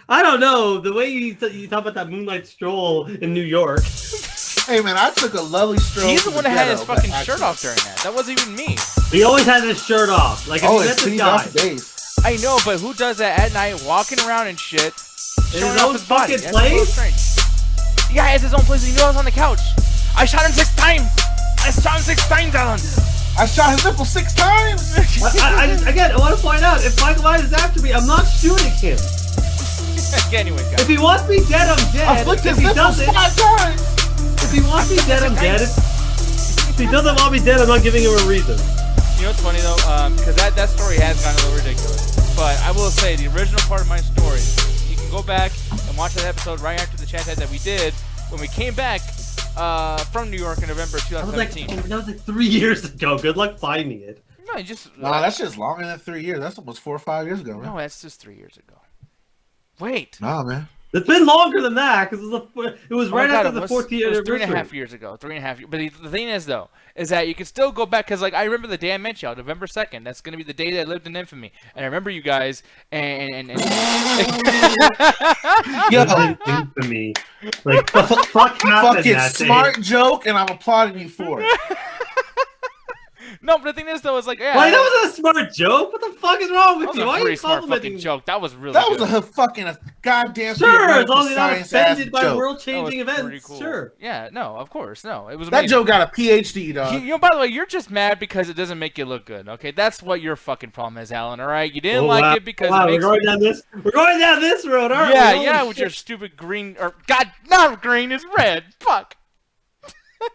I don't know. The way you talk about that moonlight stroll in New York. Hey man, I took a lovely stroll. He's the one that had his ghetto, fucking but shirt off during that. That wasn't even me. He always has his shirt off. Like, if Oh, you met it's this cleaned guy, off days. I know, but who does that at night, walking around and shit, in showing his off own his body? fucking That's a little place? strange. Yeah, it's his own place. He knew I was on the couch. I shot him 6 times. I shot him 6 times, Alan. I shot his nipple 6 times. I just, again, I want to point out, if Michael Myers is after me, I'm not shooting him. Anyways, guys. If he wants me dead, I'm dead. I flicked If his he nipples doesn't, 5 times. if he wants me dead, I'm dead. If he doesn't want me dead, I'm not giving him a reason. You know what's funny though? Because that story has gotten a little ridiculous. But I will say, the original part of my story, you can go back and watch that episode right after the chat that we did when we came back from New York in November That was like 2017. 3 years ago. Good luck finding it. No, you just Nah, that's just longer than 3 years. That's almost 4 or 5 years ago, man. no, that's just 3 years ago. Wait. Nah, man. It's been longer than that because it was right Oh, God, after the it was- 14th It was anniversary. 3.5 years ago. 3.5 years. But the thing is, though, is that you can still go back because, like, I remember the day I met y'all, November 2nd. That's gonna be the day that I lived in infamy, and I remember you guys. And Yo, Infamy. Like, what the fuck happened fucking that smart joke, and I'm applauding you for it. no, but the thing is, though, is like, yeah, day? Like, that was a smart joke. What the fuck is wrong that with was you? a Why are pretty you smart complimenting fucking me? joke. That was really That good. was a fucking goddamn Sure, as theoretical long as you're not science ass offended by joke. That was world-changing pretty events. cool. Sure. Yeah, no, of course, no. It was That amazing. joke got a PhD, dog. You know, by the way, you're just mad because it doesn't make you look good. Okay, that's what your fucking problem is, Alan. All right, you didn't like wow. it because wow, it makes we're going down this. We're going down this road, aren't yeah, we? Holy yeah, with shit. your stupid green or God, not green, it's red. Fuck.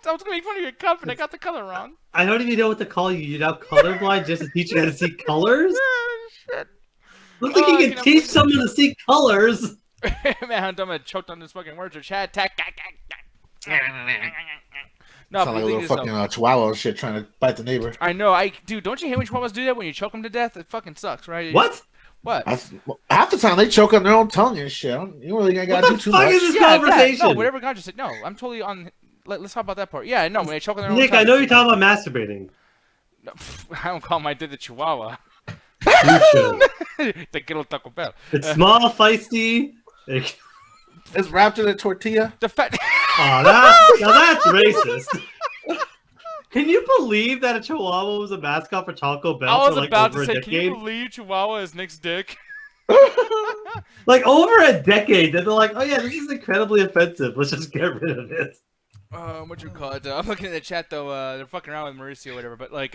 I was gonna make fun of your cup and I got the color wrong. I don't even know what to call you. You're now colorblind just to teach you how to see colors? Shit. I don't think Oh, you I can can teach someone to see colors. Man, I'm dumb. I choked on this fucking words or chat. No, Sound but like a the thing little is, fucking though, chihuahua and shit trying to bite the neighbor. I know. Dude, don't you hate when chihuahuas do that when you choke them to death? It fucking sucks, right? What? What? Half the time they choke on their own tongue and shit. You really ain't What gotta the do too fuck much. is this Yeah, conversation? no, whatever God just said. No, I'm totally on. Let's talk about that part. Yeah, no, when they choke on their own Nick, tongue. I know you're talking about masturbating. No, I don't call my did the chihuahua. You should. The little Taco Bell. It's small, feisty. Like, It's wrapped in a tortilla. The fact. now that's racist. Can you believe that a Chihuahua was a mascot for Taco Bell I was for like about over to say, a can you decade? believe Chihuahua is Nick's dick? Like over a decade, that they're like, oh yeah, this is incredibly offensive. Let's just get rid of it. What you call it? I'm looking at the chat though. They're fucking around with Mauricio or whatever. But like,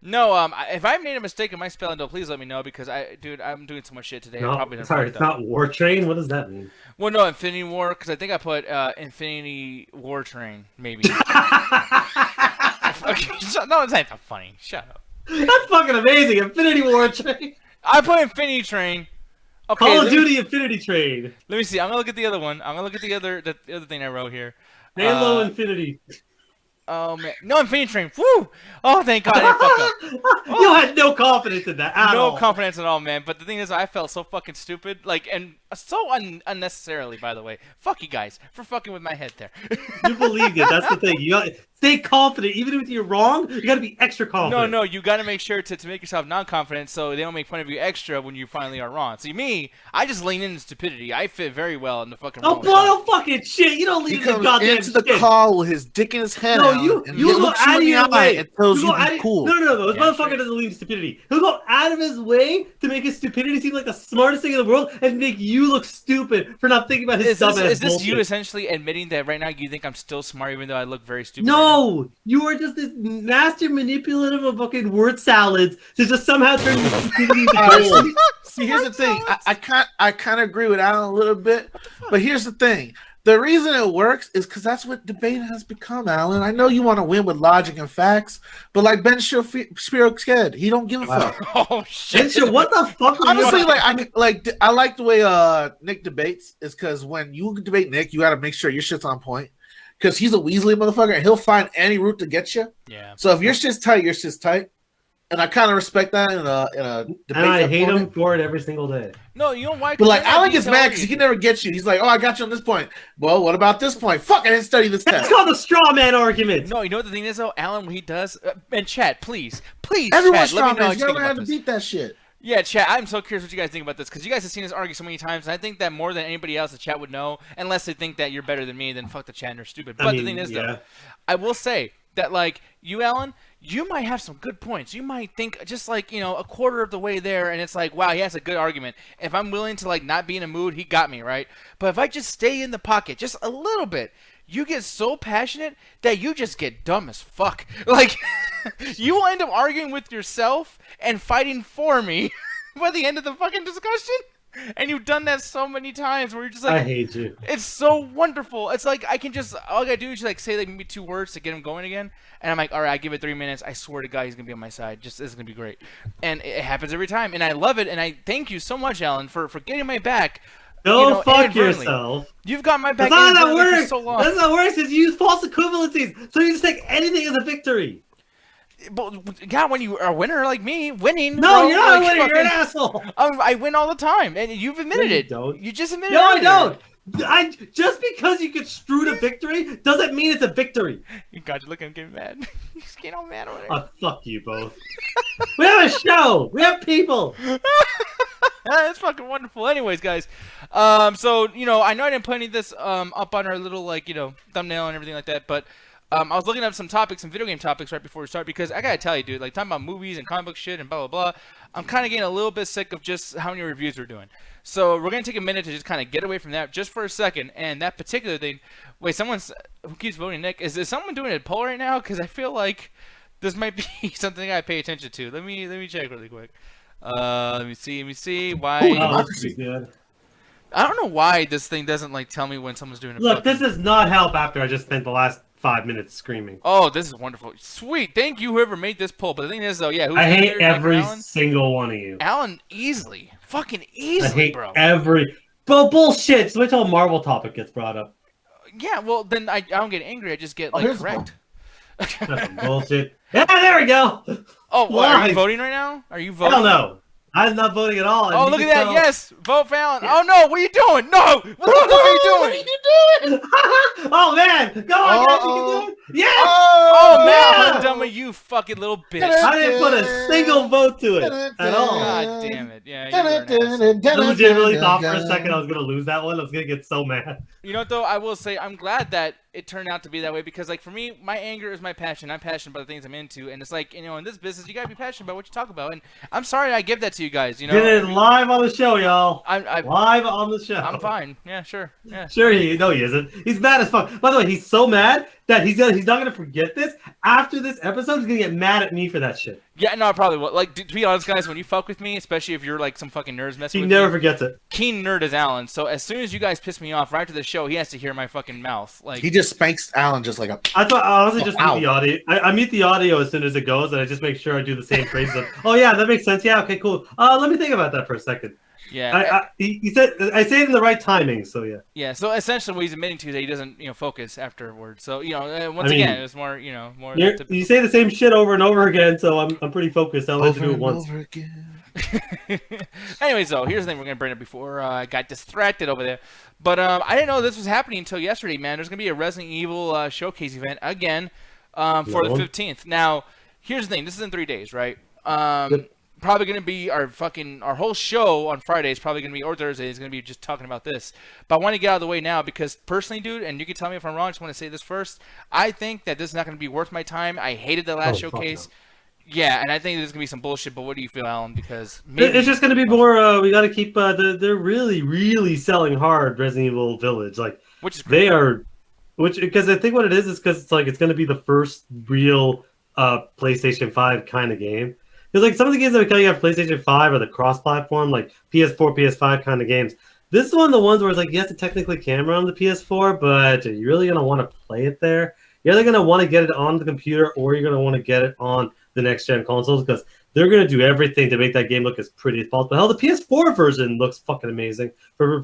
no. If I made a mistake in my spelling, though, please let me know because I'm doing so much shit today. I No, probably done sorry, fucked it's up. not War Train. What does that mean? Well, no, Infinity War because I think I put Infinity War Train maybe. Okay, no, it's not that funny. Shut up. That's fucking amazing. Infinity War Train. I put Infinity Train. Okay, Call of let me- Duty Infinity Train. Let me see. I'm gonna look at the other one. I'm gonna look at the other thing I wrote here. Halo Infinity. Oh man, no Infinity Train. Woo! Oh, thank God, I didn't fuck up. You had no confidence in that at No all. confidence at all, man. But the thing is, I felt so fucking stupid, like, and so unnecessarily. By the way, fuck you guys for fucking with my head there. You believed it. That's the thing. You got stay confident, even if you're wrong. You got to be extra No, confident. no, you got to make sure to make yourself non-confident so they don't make fun of you extra when you finally are wrong. See, me, I just lean into stupidity. I fit very well in the fucking Oh, wrong boy, side. oh, fucking shit! You don't He leave the comes goddamn into the shit. call with his dick in his head. No, out, you and you he go looks out you of in the your eye way. and tells You you go to out be of- cool. No. This Yeah, motherfucker sure. doesn't lean to stupidity. He'll go out of his way to make his stupidity seem like the smartest thing in the world and make you look stupid for not thinking about his dumbass Is this bullshit. you essentially admitting that right now you think I'm still smart even though I look very stupid? No, you are just this master manipulative of fucking word salads to just somehow turn your stupidity into gold. See, here's the thing. I kind of agree with Alan a little bit, but here's the thing. The reason it works is because that's what debate has become, Alan. I know you want to win with logic and facts, but like Ben Shapiro said, he don't give a fuck. Oh shit! Shit, what the fuck? were you Honestly, on? I like the way Nick debates is because when you debate Nick, you got to make sure your shit's on point because he's a Weasley motherfucker and he'll find any route to get you. Yeah. So if your shit's tight, your shit's tight, and I kind of respect that in a debate. And I hate opponent. him for it every single day. No, you know why? But like You're not Alan gets mad detail because he can never get you. He's like, "Oh, I got you on this point. Well, what about this point? Fuck, I didn't study this That's test." called the straw man argument. No, you know what the thing is though, Alan. When he does, and chat, please, Everyone's chat, let strong me know man. how You you gotta think learn how about to this. beat that shit. Yeah, chat. I'm so curious what you guys think about this because you guys have seen us argue so many times, and I think that more than anybody else, the chat would know. Unless they think that you're better than me, then fuck the chat and they're stupid. But the thing is, though, I will say that like you, Alan, you might have some good points. You might think just like a quarter of the way there, and it's like, wow, he has a good argument. If I'm willing to like not be in a mood, he got me right. But if I just stay in the pocket just a little bit, you get so passionate that you just get dumb as fuck. Like, you will end up arguing with yourself and fighting for me by the end of the fucking discussion. And you've done that so many times where you're just like, I hate you. It's so wonderful. It's like all I gotta do is like say like maybe 2 words to get him going again. And I'm like, all right, I give it 3 minutes. I swear to God, he's gonna be on my side. This is gonna be great. And it happens every time. And I love it. And I thank you so much, Alan, for getting my back. Go fuck yourself. You've got my back. That's not how that for works. So long. That's not how it works. Is you use false equivalencies. So you just take anything as a victory. But yeah, when you are a winner like me, winning. No, bro, you're not like, a winner. You're an asshole. I win all the time, and you've admitted No, you it. don't. You just admitted No, it. I don't. Just because you get screwed a victory doesn't mean it's a victory. You got you looking getting mad. He's getting all mad over there. Oh, fuck you both. We have a show. We have people. That's fucking wonderful. Anyways, guys, so I know I didn't put any of this up on our little thumbnail and everything like that, but I was looking up some topics, some video game topics right before we start because I gotta tell you, dude, like talking about movies and comic book shit and blah blah blah, I'm kind of getting a little bit sick of just how many reviews we're doing. So we're gonna take a minute to just kind of get away from that just for a second. And that particular thing, wait, who keeps voting Nick? Is someone doing a poll right now? Because I feel like this might be something I pay attention to. Let me check really quick. Let me see why. Oh, this is good. I don't know why this thing doesn't like tell me when someone's doing a Look, this does not help after I just spent the last 5 minutes screaming. Oh, this is wonderful. Sweet. Thank you, whoever made this poll. But the thing is, though, yeah. I hate every single one of you. Alan, easily. Fucking I easily, hate bro. every... But bullshit! So wait till a Marvel topic gets brought up. Yeah, well, then I don't get angry. I just get, like, correct. That's some bullshit. Yeah, there we go! Oh, what, are you voting right now? Are you voting? Hell no. I'm not voting at all. Oh, look at that. Yes. Vote for Alan. Yeah. Oh, no. What are you doing? No. What the fuck are you doing? What are you doing? Oh, man. Go on, guys. You can do it. Yes. Oh, man. How dumb are you, fucking little bitch? I didn't put a single vote to it at all. God damn it. Yeah, I legitimately thought for a second I was going to lose that one. I was going to get so mad. You know what, though? I will say I'm glad that it turned out to be that way because, like, for me, my anger is my passion. I'm passionate about the things I'm into. And it's like, in this business, you got to be passionate about what you talk about. And I'm sorry I give that to you guys, Get it live on the show, y'all. Live on the show. I'm fine. Yeah, sure. Yeah. Sure, he isn't. He's mad as fuck. By the way, he's so mad that he's not going to forget this. After this episode, he's going to get mad at me for that shit. Yeah, no, I probably will. Like, to be honest, guys, when you fuck with me, especially if you're like some fucking nerds messing with me. He never forgets it. Keen nerd is Alan. So as soon as you guys piss me off right after the show, he has to hear my fucking mouth. Like he just spanks Alan just like a. I thought I honestly just mute the audio. I mute the audio as soon as it goes, and I just make sure I do the same phrases. Of, oh yeah, that makes sense. Yeah, okay, cool. Let me think about that for a second. Yeah, he said I say it in the right timing, so yeah. Yeah, so essentially, what he's admitting to is that he doesn't, focus afterwards. So once again, it was more, more. You say the same shit over and over again, so I'm pretty focused. I'll have to do it once. Over again. Anyways, though, here's the thing we're gonna bring up before I got distracted over there. But I didn't know this was happening until yesterday, man. There's gonna be a Resident Evil showcase event again for the 15th. Now, here's the thing. This is in 3 days, right? Probably gonna be our whole show on Friday is probably gonna be, or Thursday is gonna be just talking about this. But I want to get out of the way now because personally, dude, and you can tell me if I'm wrong. I just want to say this first. I think that this is not gonna be worth my time. I hated the last showcase. Yeah, and I think there's gonna be some bullshit. But what do you feel, Alan? Because it's just gonna be more. We got to keep. They're really selling hard Resident Evil Village, like which is great. They are, because I think what it is because it's gonna be the first real PlayStation 5 kind of game. Because like some of the games that you have PlayStation 5 are the cross-platform, like PS4, PS5 kind of games. This is one of the ones where it's like, yes, the technically camera on the PS4, but are you really going to want to play it there? You're either going to want to get it on the computer or you're going to want to get it on the next-gen consoles because they're going to do everything to make that game look as pretty as possible. Hell, the PS4 version looks fucking amazing for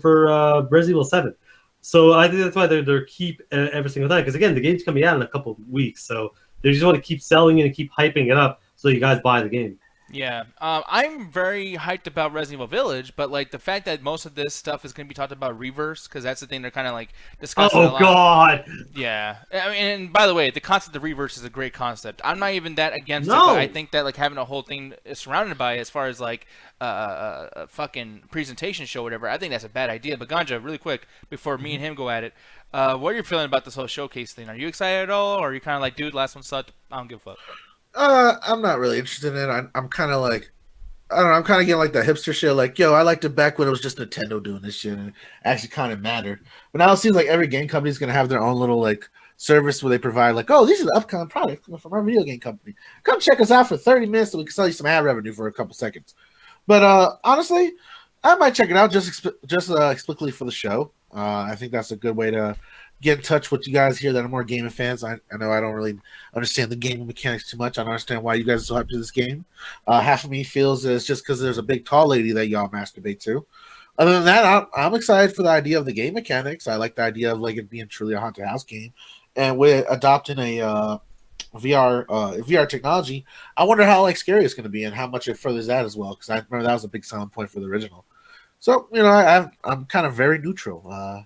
Resident Evil 7. So I think that's why they're keep every single time. Because again, the game's coming out in a couple of weeks, so they just want to keep selling it and keep hyping it up so you guys buy the game. Yeah, I'm very hyped about Resident Evil Village, but like the fact that most of this stuff is going to be talked about Reverse, because that's the thing they're kind of like discussing a Oh lot. God! Yeah, I mean, and by the way, the concept of Reverse is a great concept. I'm not even that against it, No. but I think that like having a whole thing surrounded by it, as far as like a fucking presentation show, or whatever, I think that's a bad idea. But Ganja, really quick, before me and him go at it, what are you feeling about this whole showcase thing? Are you excited at all, or are you kind of like, dude, last one sucked, I don't give a fuck? I'm not really interested in it. I'm kind of like, I don't know. I'm kind of getting like the hipster shit. Like, yo, I liked it back when it was just Nintendo doing this shit and it actually kind of mattered. But now it seems like every game company is gonna have their own little like service where they provide like, oh, these are the upcoming products from our video game company. Come check us out for 30 minutes so we can sell you some ad revenue for a couple seconds. But honestly, I might check it out just explicitly for the show. I think that's a good way to get in touch with you guys here that are more gaming fans. I know I don't really understand the gaming mechanics too much. I don't understand why you guys are so hyped to this game. Half of me feels that it's just because there's a big tall lady that y'all masturbate to. Other than that, I'm excited for the idea of the game mechanics. I like the idea of like it being truly a haunted house game, and with adopting a VR technology, I wonder how like scary it's going to be and how much it furthers that as well. Because I remember that was a big selling point for the original. So I'm kind of very neutral.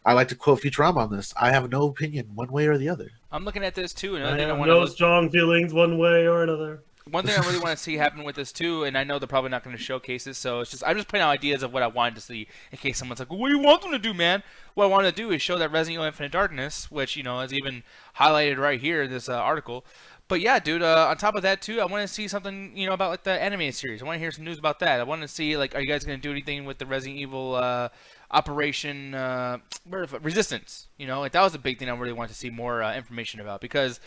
I like to quote Futurama on this. I have no opinion one way or the other. I'm looking at this too, and I I have want no to strong feelings one way or another. one thing I really want to see happen with this too, and I know they're probably not going to showcase this, so it's just I'm just putting out ideas of what I wanted to see in case someone's like, well, "What do you want them to do, man?" What I want to do is show that Resident Evil Infinite Darkness, which is even highlighted right here in this article. But yeah, dude. On top of that too, I want to see something about like the anime series. I want to hear some news about that. I want to see like, are you guys going to do anything with the Resident Evil Operation Resistance? Like that was a big thing I really wanted to see more information about, because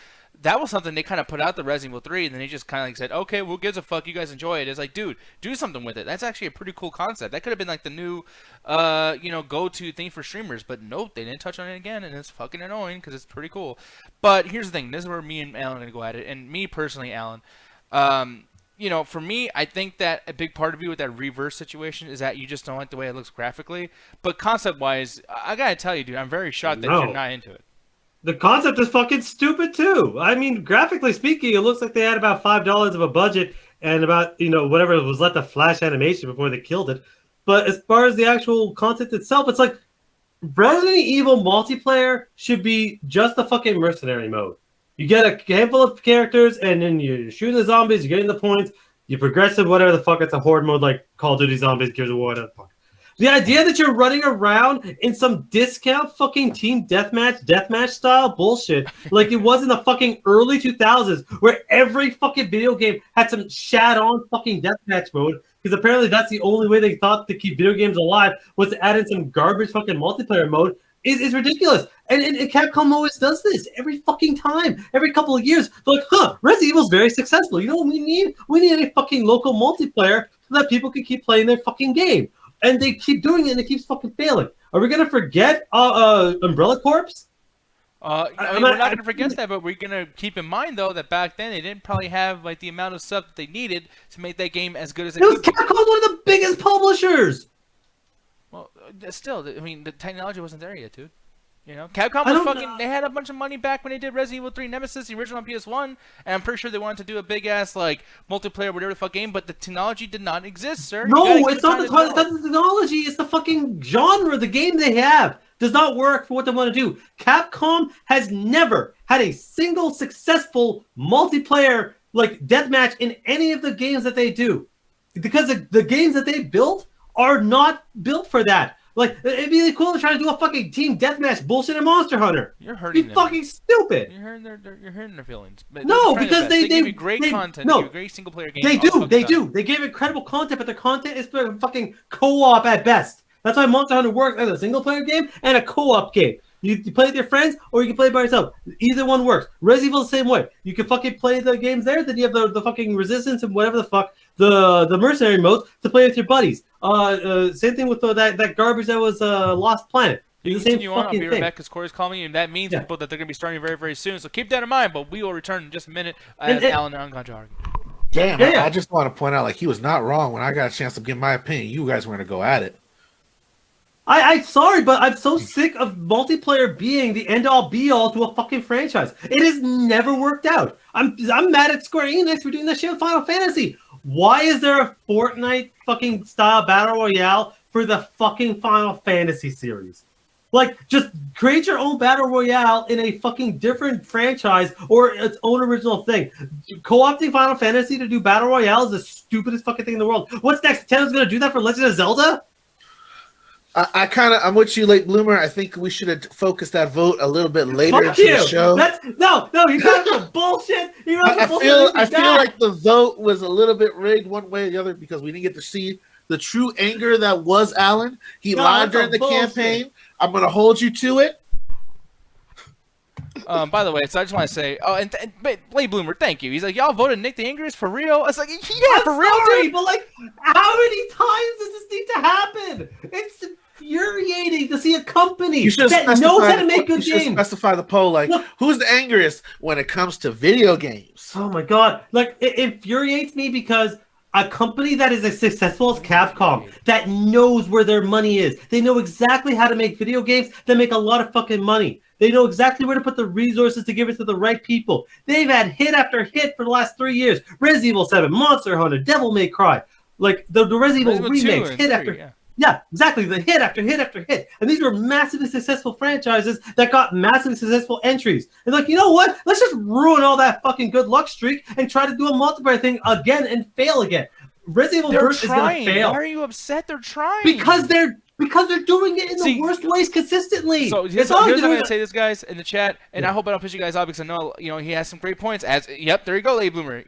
that was something they kind of put out the Resident Evil 3, and then they just kind of like said, okay, who gives a fuck? You guys enjoy it. It's like, dude, do something with it. That's actually a pretty cool concept. That could have been like the new, go-to thing for streamers. But nope, they didn't touch on it again, and it's fucking annoying because it's pretty cool. But here's the thing. This is where me and Alan are going to go at it. And me personally, Alan, for me, I think that a big part of you with that Reverse situation is that you just don't like the way it looks graphically. But concept-wise, I got to tell you, dude, I'm very shocked that you're not into it. The concept is fucking stupid too. I mean, graphically speaking, it looks like they had about $5 of a budget and about whatever was left of Flash animation before they killed it. But as far as the actual content itself, it's like Resident Evil multiplayer should be just the fucking mercenary mode. You get a handful of characters, and then you're shooting the zombies, you're getting the points, you progress in whatever the fuck. It's a horde mode like Call of Duty Zombies, Gears of War, whatever the fuck. The idea that you're running around in some discount fucking team deathmatch style bullshit, like it was in the fucking early 2000s, where every fucking video game had some shat-on fucking deathmatch mode, because apparently that's the only way they thought to keep video games alive, was to add in some garbage fucking multiplayer mode, is ridiculous. And Capcom always does this every fucking time. Every couple of years, they're like, Resident Evil's very successful. You know what we need? We need a fucking local multiplayer so that people can keep playing their fucking game. And they keep doing it, and it keeps fucking failing. Are we gonna forget Umbrella Corps? We're not gonna forget that, but we're gonna keep in mind though that back then they didn't probably have like the amount of stuff that they needed to make that game as good as it was could. Capcom, one of the biggest publishers. Well, still, I mean, the technology wasn't there yet, dude. Capcom was fucking. They had a bunch of money back when they did Resident Evil 3 Nemesis, the original on PS1, and I'm pretty sure they wanted to do a big ass like multiplayer, whatever the fuck game, but the technology did not exist, sir. No, it's not the technology. It's the fucking genre. The game they have does not work for what they want to do. Capcom has never had a single successful multiplayer like deathmatch in any of the games that they do, because the games that they built are not built for that. Like, it'd be really cool to try to do a fucking team deathmatch bullshit in Monster Hunter. You're hurting them. Fucking stupid. You're hurting their feelings. But no, because they give you great content. No, they give you great single player games. They do. They give incredible content, but the content is fucking co-op at best. That's why Monster Hunter works as a single player game and a co-op game. You play with your friends, or you can play by yourself. Either one works. Resident Evil the same way. You can fucking play the games there, then you have the fucking Resistance and whatever the fuck, the mercenary modes to play with your buddies. Same thing with that garbage that was Lost Planet. You can continue on. I'll be right back because Corey's calling me, and that means people that they're going to be starting very, very soon. So keep that in mind, but we will return in just a minute as Alan and Ganja argue. Damn, I just want to point out, like, he was not wrong when I got a chance to give my opinion. You guys were going to go at it. I'm sorry, but I'm so sick of multiplayer being the end-all be-all to a fucking franchise. It has never worked out. I'm mad at Square Enix for doing that shit with Final Fantasy. Why is there a Fortnite fucking style battle royale for the fucking Final Fantasy series? Like, just create your own battle royale in a fucking different franchise or its own original thing. Co-opting Final Fantasy to do battle royale is the stupidest fucking thing in the world. What's next? Nintendo's gonna do that for Legend of Zelda? I'm with you, late bloomer. I think we should have focused that vote a little bit later Fuck into you. the show. No, you got some bullshit. I feel like the vote was a little bit rigged one way or the other because we didn't get to see the true anger that was Alan. He lied during the campaign. I'm going to hold you to it. By the way, so I just want to say, but Blade Bloomer, thank you. He's like, y'all voted Nick the Angriest for real? I was like, yeah, for real, sorry, dude. but like, how many times does this need to happen? It's infuriating to see a company that knows how to make good games. You should specify the poll, like, look, who's the angriest when it comes to video games? Oh my god. Like, it infuriates me because a company that is as successful as Capcom, that knows where their money is. They know exactly how to make video games that make a lot of fucking money. They know exactly where to put the resources to give it to the right people. They've had hit after hit for the last 3 years. Resident Evil 7, Monster Hunter, Devil May Cry. Like, the Resident Evil remakes, hit after... Yeah, exactly. The hit after hit after hit. And these were massively successful franchises that got massively successful entries. And like, you know what? Let's just ruin all that fucking good luck streak and try to do a multiplayer thing again and fail again. Resident Evil Burst is going to fail. Why are you upset? They're trying. Because they're doing it in the worst ways consistently. So here's what I'm going to say this, guys, in the chat, and I hope I don't piss you guys off because I know, he has some great points. Yep, there you go, Late Bloomer.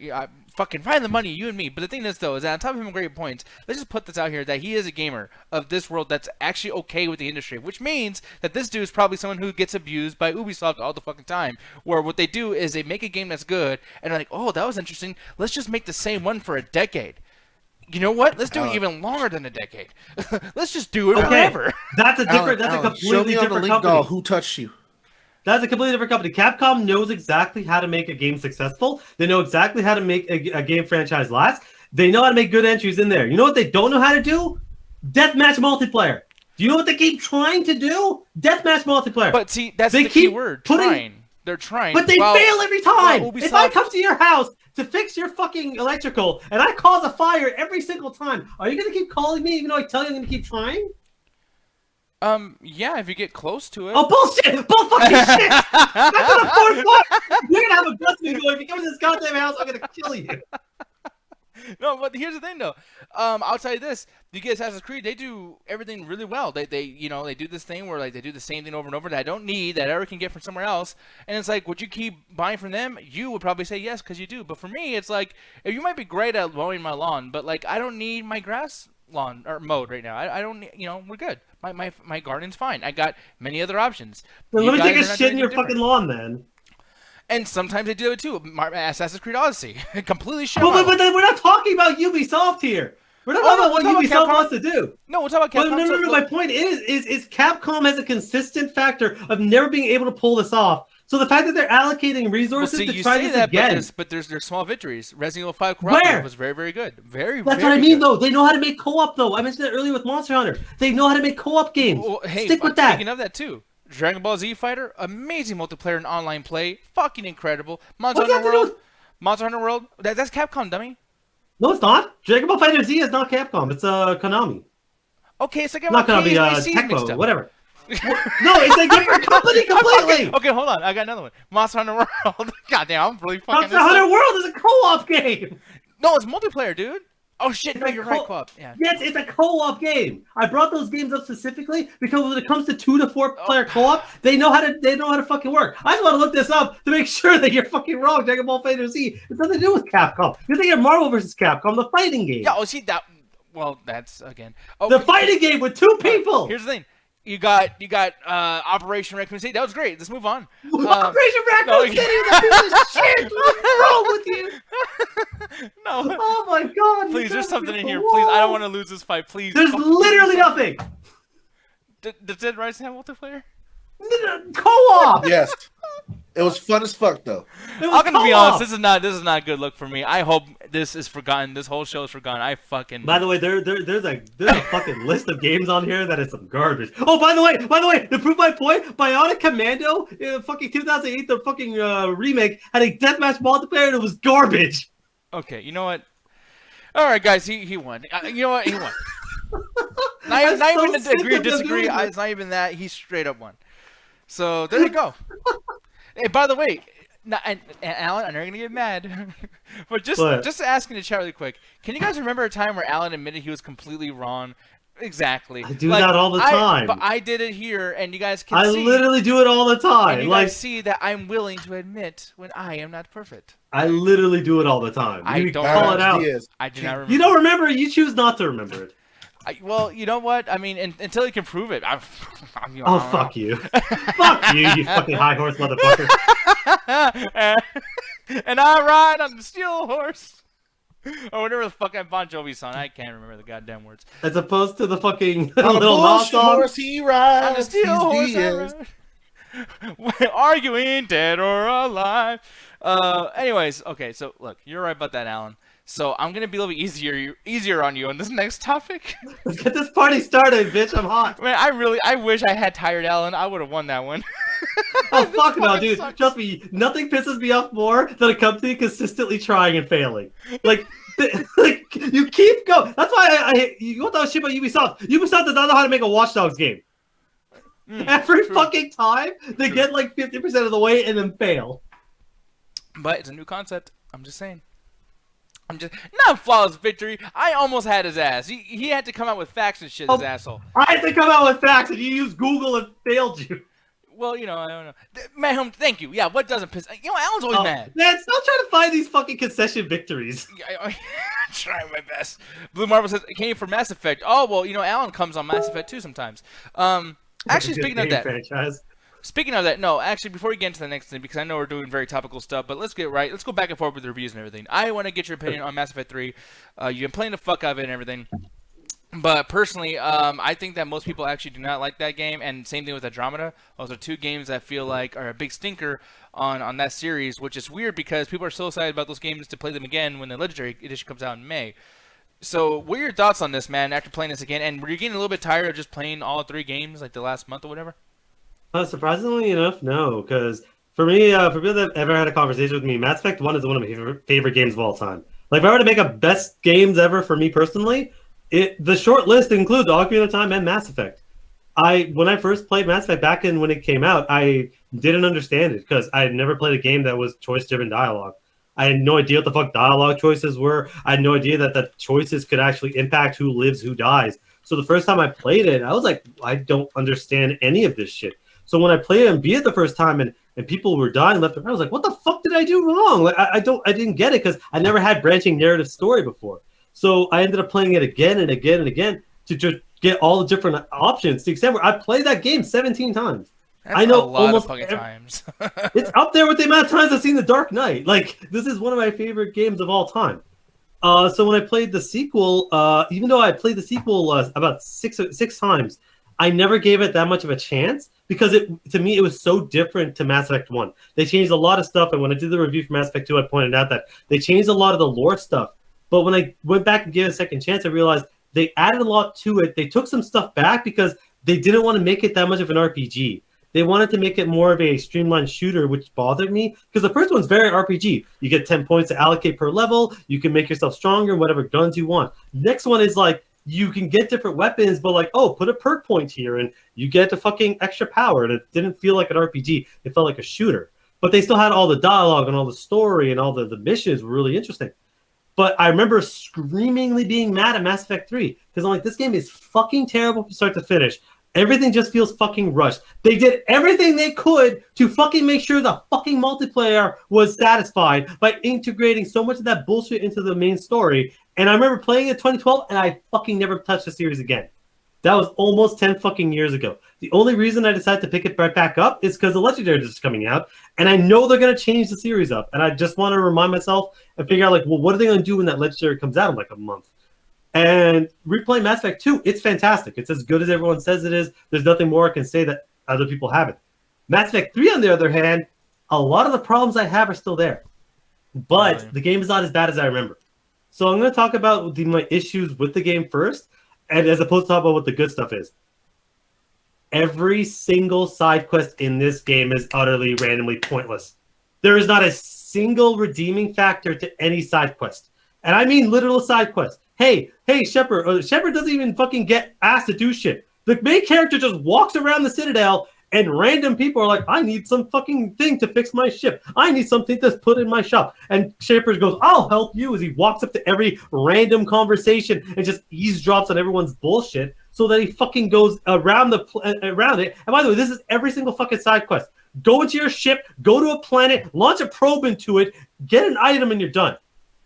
Fucking find the money, you and me. But the thing is, though, is that on top of him great points, let's just put this out here that he is a gamer of this world that's actually okay with the industry, which means that this dude is probably someone who gets abused by Ubisoft all the fucking time, where what they do is they make a game that's good, and they're like, oh, that was interesting. Let's just make the same one for a decade. You know what? Let's do it even longer than a decade. Let's just do it forever. That's a different. That's a completely different company. Who touched you? That's a completely different company. Capcom knows exactly how to make a game successful. They know exactly how to make a game franchise last. They know how to make good entries in there. You know what they don't know how to do? Deathmatch multiplayer. Do you know what they keep trying to do? Deathmatch multiplayer. But see, that's the key word. Trying. They're trying. But they fail every time. If I come to your house to fix your fucking electrical and I cause a fire every single time, are you going to keep calling me even though I tell you I'm going to keep trying? Yeah, if you get close to it. Oh, bullshit! Bull fucking shit! That's on a fourth floor! You're gonna have a gun to me going, if you come to this goddamn house, I'm gonna kill you. No, but here's the thing, though. I'll tell you this: you get Assassin's Creed, they do everything really well. They do this thing where like they do the same thing over and over that I don't need, that Eric can get from somewhere else. And it's like, would you keep buying from them? You would probably say yes because you do. But for me, it's like, you might be great at mowing my lawn, but like I don't need my grass lawn or mowed right now. I don't, we're good. My garden's fine. I got many other options. Well, let me take a shit in your fucking lawn, then. And sometimes they do it too. Assassin's Creed Odyssey, completely shit. But we're not talking about Ubisoft here. We're not talking about what Ubisoft wants to do. No, we're talking about Capcom. No. My point is Capcom has a consistent factor of never being able to pull this off. So the fact that they're allocating resources to try this again. But there's small victories. Resident Evil 5 Co-op was very, very good. That's what I mean, though. They know how to make co-op, though. I mentioned that earlier with Monster Hunter. They know how to make co-op games. Well, hey, stick with that. Speaking of that, too. Dragon Ball Z Fighter, amazing multiplayer and online play. Fucking incredible. Monster Hunter World. That's Capcom, dummy. No, it's not. Dragon Ball Fighter Z is not Capcom. It's Konami. Okay, it's like not Konami, Tecmo, whatever. No, it's a different company completely. Okay, hold on. I got another one. Monster Hunter World. Goddamn, I'm really fucking. Monster Hunter World is a co-op game. No, it's multiplayer, dude. Oh shit! No, you're right, co-op. Yeah. Yes, it's a co-op game. I brought those games up specifically because when it comes to 2 to 4 player co-op, they know how to fucking work. I just want to look this up to make sure that you're fucking wrong. Dragon Ball Fighter Z. It's nothing to do with Capcom. You're thinking of Marvel vs. Capcom, the fighting game. Yeah. Oh, see that. Well, that's again. Oh, the fighting game with 2 people. Here's the thing. You got Operation Raccoon City. That was great. Let's move on. Operation Raccoon City is a piece of shit. What's wrong with you? No. Oh my god. Please, there's something in here. Please, I don't want to lose this fight. Please. There's literally nothing. Does Dead Rising have multiplayer? Co-op. Yes. It was fun as fuck, though. I'm gonna be honest. This is not a good look for me. I hope this is forgotten. This whole show is forgotten. I fucking. By the way, there's a fucking list of games on here that is some garbage. Oh, by the way, to prove my point, Bionic Commando, fucking 2008, the fucking remake had a deathmatch multiplayer and it was garbage. Okay, you know what? All right, guys, he won. You know what? He won. I'm not so even sick to agree or of them disagree. doing this. It's not even that. He straight up won. So there you go. Hey, by the way, and Alan, I know you're gonna get mad, but just asking the chat really quick. Can you guys remember a time where Alan admitted he was completely wrong? Exactly. I do that all the time. But I did it here, and you guys can I see. literally do it all the time. And you Like guys see that I'm willing to admit when I am not perfect. I literally do it all the time. I You don't call it Alex out. Diaz. I do not remember. You don't remember it. You choose not to remember it. Well, you know what? I mean, until you can prove it. Oh, fuck you. Fuck you, you fucking high horse motherfucker. And I ride on the steel horse. Or whatever the fuck that Bon Jovi song. I can't remember the goddamn words. As opposed to the fucking On a little Nas bullshit song. horse he rides. On the steel He's horse I Diaz. ride. We're arguing dead or alive. Anyways, okay, so look, you're right about that, Alan. So I'm gonna be a little bit easier on you on this next topic. Let's get this party started, bitch. I'm hot. Man, I wish I had tired Alan. I would have won that one. Oh, fuck no, fucking dude. sucks. Trust me, nothing pisses me off more than a company consistently trying and failing. Like, like you keep going. That's why you want that shit about Ubisoft. Ubisoft does not know how to make a Watch Dogs game. Every true. fucking time, they get like 50% of the way and then fail. But it's a new concept. I'm just saying. Not flawless victory. I almost had his ass. He had to come out with facts and shit, this asshole. I had to come out with facts and you used Google and failed you. Well, you know, I don't know. Man, thank you. Yeah, what doesn't piss... You know, Alan's always mad. Man, stop trying to find these fucking concession victories. I'm trying my best. Blue Marble says, it came from Mass Effect. Oh, well, you know, Alan comes on Mass Effect too sometimes. Actually, speaking of that... Franchise. Speaking of that, no, actually, before we get into the next thing, because I know we're doing very topical stuff, but let's go back and forth with the reviews and everything. I want to get your opinion on Mass Effect 3. You've been playing the fuck out of it and everything. But personally, I think that most people actually do not like that game, and same thing with Andromeda. Those are two games that I feel like are a big stinker on that series, which is weird because people are so excited about those games to play them again when the Legendary Edition comes out in May. So, what are your thoughts on this, man, after playing this again? And were you getting a little bit tired of just playing all three games, like the last month or whatever? Surprisingly enough, no, because for me, for people that have ever had a conversation with me, Mass Effect 1 is one of my favorite games of all time. Like, if I were to make a best games ever for me personally, the short list includes Ocarina of Time and Mass Effect. When I first played Mass Effect back when it came out, I didn't understand it because I had never played a game that was choice-driven dialogue. I had no idea what the fuck dialogue choices were. I had no idea that the choices could actually impact who lives, who dies. So the first time I played it, I was like, I don't understand any of this shit. So when I played it and beat it the first time and people were dying left and right, I was like, what the fuck did I do wrong? Like I didn't get it because I never had branching narrative story before. So I ended up playing it again and again and again to just get all the different options to the extent where I played that game 17 times. That's I know a lot almost of fucking times. It's up there with the amount of times I've seen The Dark Knight. Like, this is one of my favorite games of all time. So when I played the sequel, even though I played the sequel about six times, I never gave it that much of a chance because to me it was so different to Mass Effect 1. They changed a lot of stuff, and when I did the review for Mass Effect 2, I pointed out that they changed a lot of the lore stuff. But when I went back and gave it a second chance, I realized they added a lot to it. They took some stuff back because they didn't want to make it that much of an RPG. They wanted to make it more of a streamlined shooter, which bothered me because the first one's very RPG. You get 10 points to allocate per level. You can make yourself stronger, whatever guns you want. Next one is like, you can get different weapons, but like, oh, put a perk point here and you get the fucking extra power. And it didn't feel like an RPG. It felt like a shooter. But they still had all the dialogue and all the story and all the missions were really interesting. But I remember screamingly being mad at Mass Effect 3 because I'm like, this game is fucking terrible from start to finish. Everything just feels fucking rushed. They did everything they could to fucking make sure the fucking multiplayer was satisfied by integrating so much of that bullshit into the main story. And I remember playing it in 2012 and I fucking never touched the series again. That was almost 10 fucking years ago. The only reason I decided to pick it right back up is because the Legendary is coming out, and I know they're going to change the series up. And I just want to remind myself and figure out, like, well, what are they going to do when that Legendary comes out in like a month? And replaying Mass Effect 2, it's fantastic. It's as good as everyone says it is. There's nothing more I can say that other people haven't. Mass Effect 3, on the other hand, a lot of the problems I have are still there. But the game is not as bad as I remember. So I'm going to talk about my issues with the game first, and as opposed to talk about what the good stuff is. Every single side quest in this game is utterly randomly pointless. There is not a single redeeming factor to any side quest. And I mean literal side quests. Hey, Shepard. Shepard doesn't even fucking get asked to do shit. The main character just walks around the Citadel, and random people are like, I need some fucking thing to fix my ship. I need something to put in my shop. And Shepard goes, I'll help you, as he walks up to every random conversation and just eavesdrops on everyone's bullshit, so that he fucking goes around around it. And by the way, this is every single fucking side quest. Go into your ship, go to a planet, launch a probe into it, get an item, and you're done.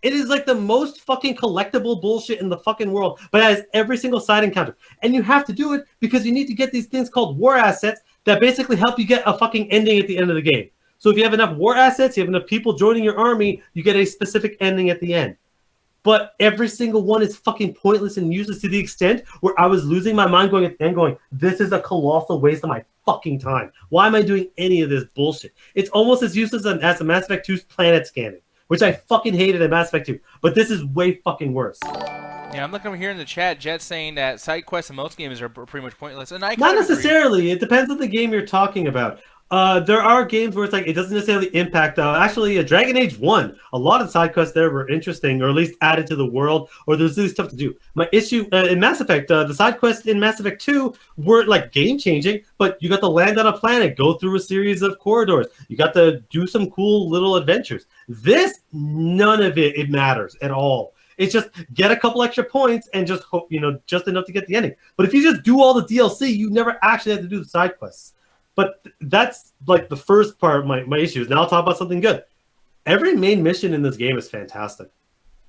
It is like the most fucking collectible bullshit in the fucking world, but it has every single side encounter. And you have to do it because you need to get these things called war assets that basically help you get a fucking ending at the end of the game. So if you have enough war assets, you have enough people joining your army, you get a specific ending at the end. But every single one is fucking pointless and useless to the extent where I was losing my mind going at the end going, this is a colossal waste of my fucking time. Why am I doing any of this bullshit? It's almost as useless as the Mass Effect 2's planet scanning, which I fucking hated in Mass Effect 2. But this is way fucking worse. Yeah, I'm looking over here in the chat. Jet saying that side quests in most games are pretty much pointless, and I not kind of necessarily. agree. It depends on the game you're talking about. There are games where it's like it doesn't necessarily impact. Actually, Dragon Age 1, a lot of side quests there were interesting, or at least added to the world, or there's really stuff to do. My issue in Mass Effect, the side quests in Mass Effect 2 were like game changing, but you got to land on a planet, go through a series of corridors, you got to do some cool little adventures. This, none of it matters at all. It's just get a couple extra points and just hope, just enough to get the ending. But if you just do all the DLC, you never actually have to do the side quests. But that's like the first part of my issues. Now I'll talk about something good. Every main mission in this game is fantastic.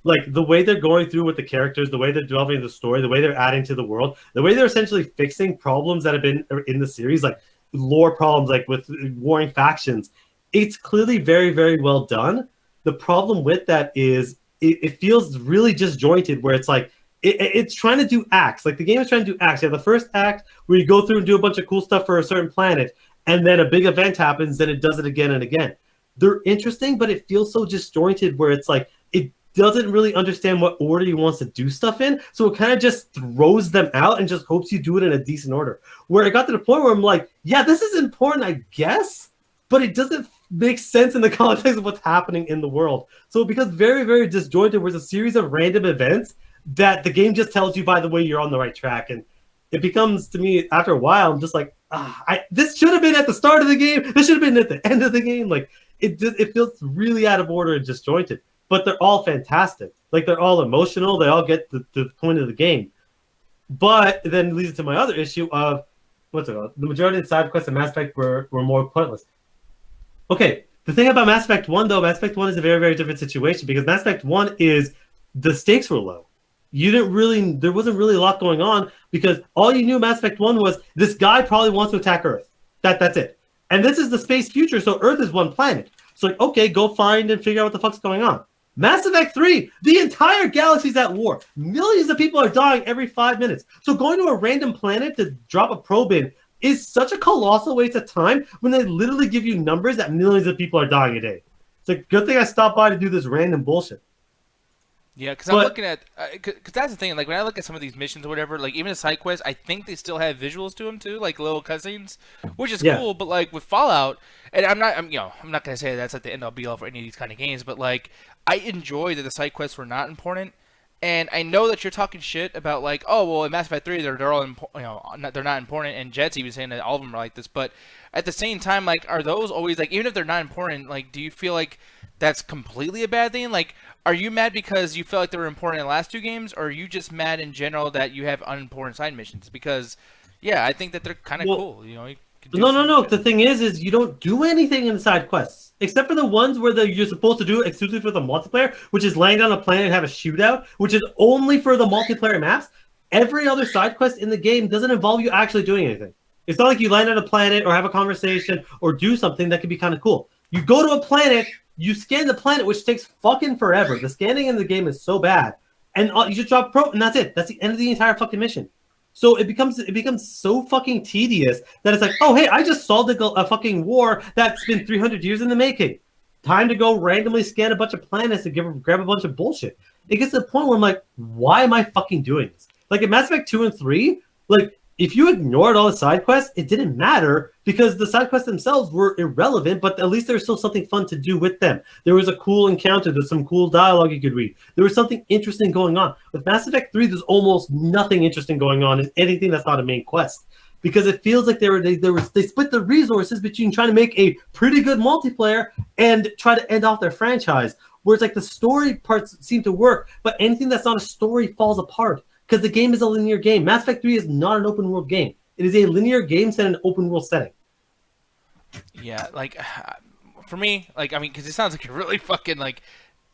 Like the way they're going through with the characters, the way they're developing the story, the way they're adding to the world, the way they're essentially fixing problems that have been in the series, like lore problems, like with warring factions. It's clearly very, very well done. The problem with that is it feels really disjointed, where it's like it's trying to do acts. Like the game is trying to do acts. You have the first act where you go through and do a bunch of cool stuff for a certain planet, and then a big event happens, then it does it again and again. They're interesting, but it feels so disjointed where it's like it doesn't really understand what order he wants to do stuff in, so it kind of just throws them out and just hopes you do it in a decent order. Where it got to the point where I'm like, yeah, this is important, I guess, but it doesn't make sense in the context of what's happening in the world. So it becomes very, very disjointed, where it's a series of random events that the game just tells you, by the way, you're on the right track. And it becomes, to me, after a while, I'm just like, this should have been at the start of the game. This should have been at the end of the game. Like, it feels really out of order and disjointed. But they're all fantastic. Like, they're all emotional. They all get the point of the game. But then it leads to my other issue of, the majority of the side quests in Mass Effect were more pointless. Okay, the thing about Mass Effect 1, though, Mass Effect 1 is a very, very different situation, because Mass Effect 1 is the stakes were low. There wasn't really a lot going on, because all you knew Mass Effect 1 was this guy probably wants to attack Earth. That's it. And this is the space future, so Earth is one planet. So, like, okay, go find and figure out what the fuck's going on. Mass Effect 3, the entire galaxy's at war. Millions of people are dying every 5 minutes. So going to a random planet to drop a probe in is such a colossal waste of time when they literally give you numbers that millions of people are dying a day. It's like, good thing I stopped by to do this random bullshit. Yeah, because I'm looking at, because that's the thing. Like when I look at some of these missions or whatever, like even the side quests, I think they still have visuals to them too, like little cutscenes, which is cool. But like with Fallout, and I'm not gonna say that's at the end all be all for any of these kind of games, but like I enjoy that the side quests were not important. And I know that you're talking shit about like, oh well, in Mass Effect 3 they're all they're not important, and Jet's even saying that all of them are like this. But at the same time, like, are those always like, even if they're not important, like, do you feel like that's completely a bad thing? Like, are you mad because you felt like they were important in the last 2 games, or are you just mad in general that you have unimportant side missions? Because yeah, I think that they're kind of cool. No. The thing is you don't do anything in the side quests except for the ones where you're supposed to do it exclusively for the multiplayer, which is land on a planet and have a shootout, which is only for the multiplayer maps. Every other side quest in the game doesn't involve you actually doing anything. It's not like you land on a planet or have a conversation or do something that could be kind of cool. You go to a planet, you scan the planet, which takes fucking forever. The scanning in the game is so bad, and you just drop probe, and that's it. That's the end of the entire fucking mission. So it becomes so fucking tedious that it's like, oh hey, I just solved a fucking war that's been 300 years in the making. Time to go randomly scan a bunch of planets and grab a bunch of bullshit. It gets to the point where I'm like, why am I fucking doing this? Like in Mass Effect 2 and 3, like if you ignored all the side quests, it didn't matter because the side quests themselves were irrelevant, but at least there was still something fun to do with them. There was a cool encounter, there's some cool dialogue you could read. There was something interesting going on. With Mass Effect 3, there's almost nothing interesting going on in anything that's not a main quest. Because it feels like they split the resources between trying to make a pretty good multiplayer and try to end off their franchise. Whereas like the story parts seem to work, but anything that's not a story falls apart. Because the game is a linear game. Mass Effect 3 is not an open world game. It is a linear game set in an open world setting. Yeah, like for me, like I mean, because it sounds like you're really fucking like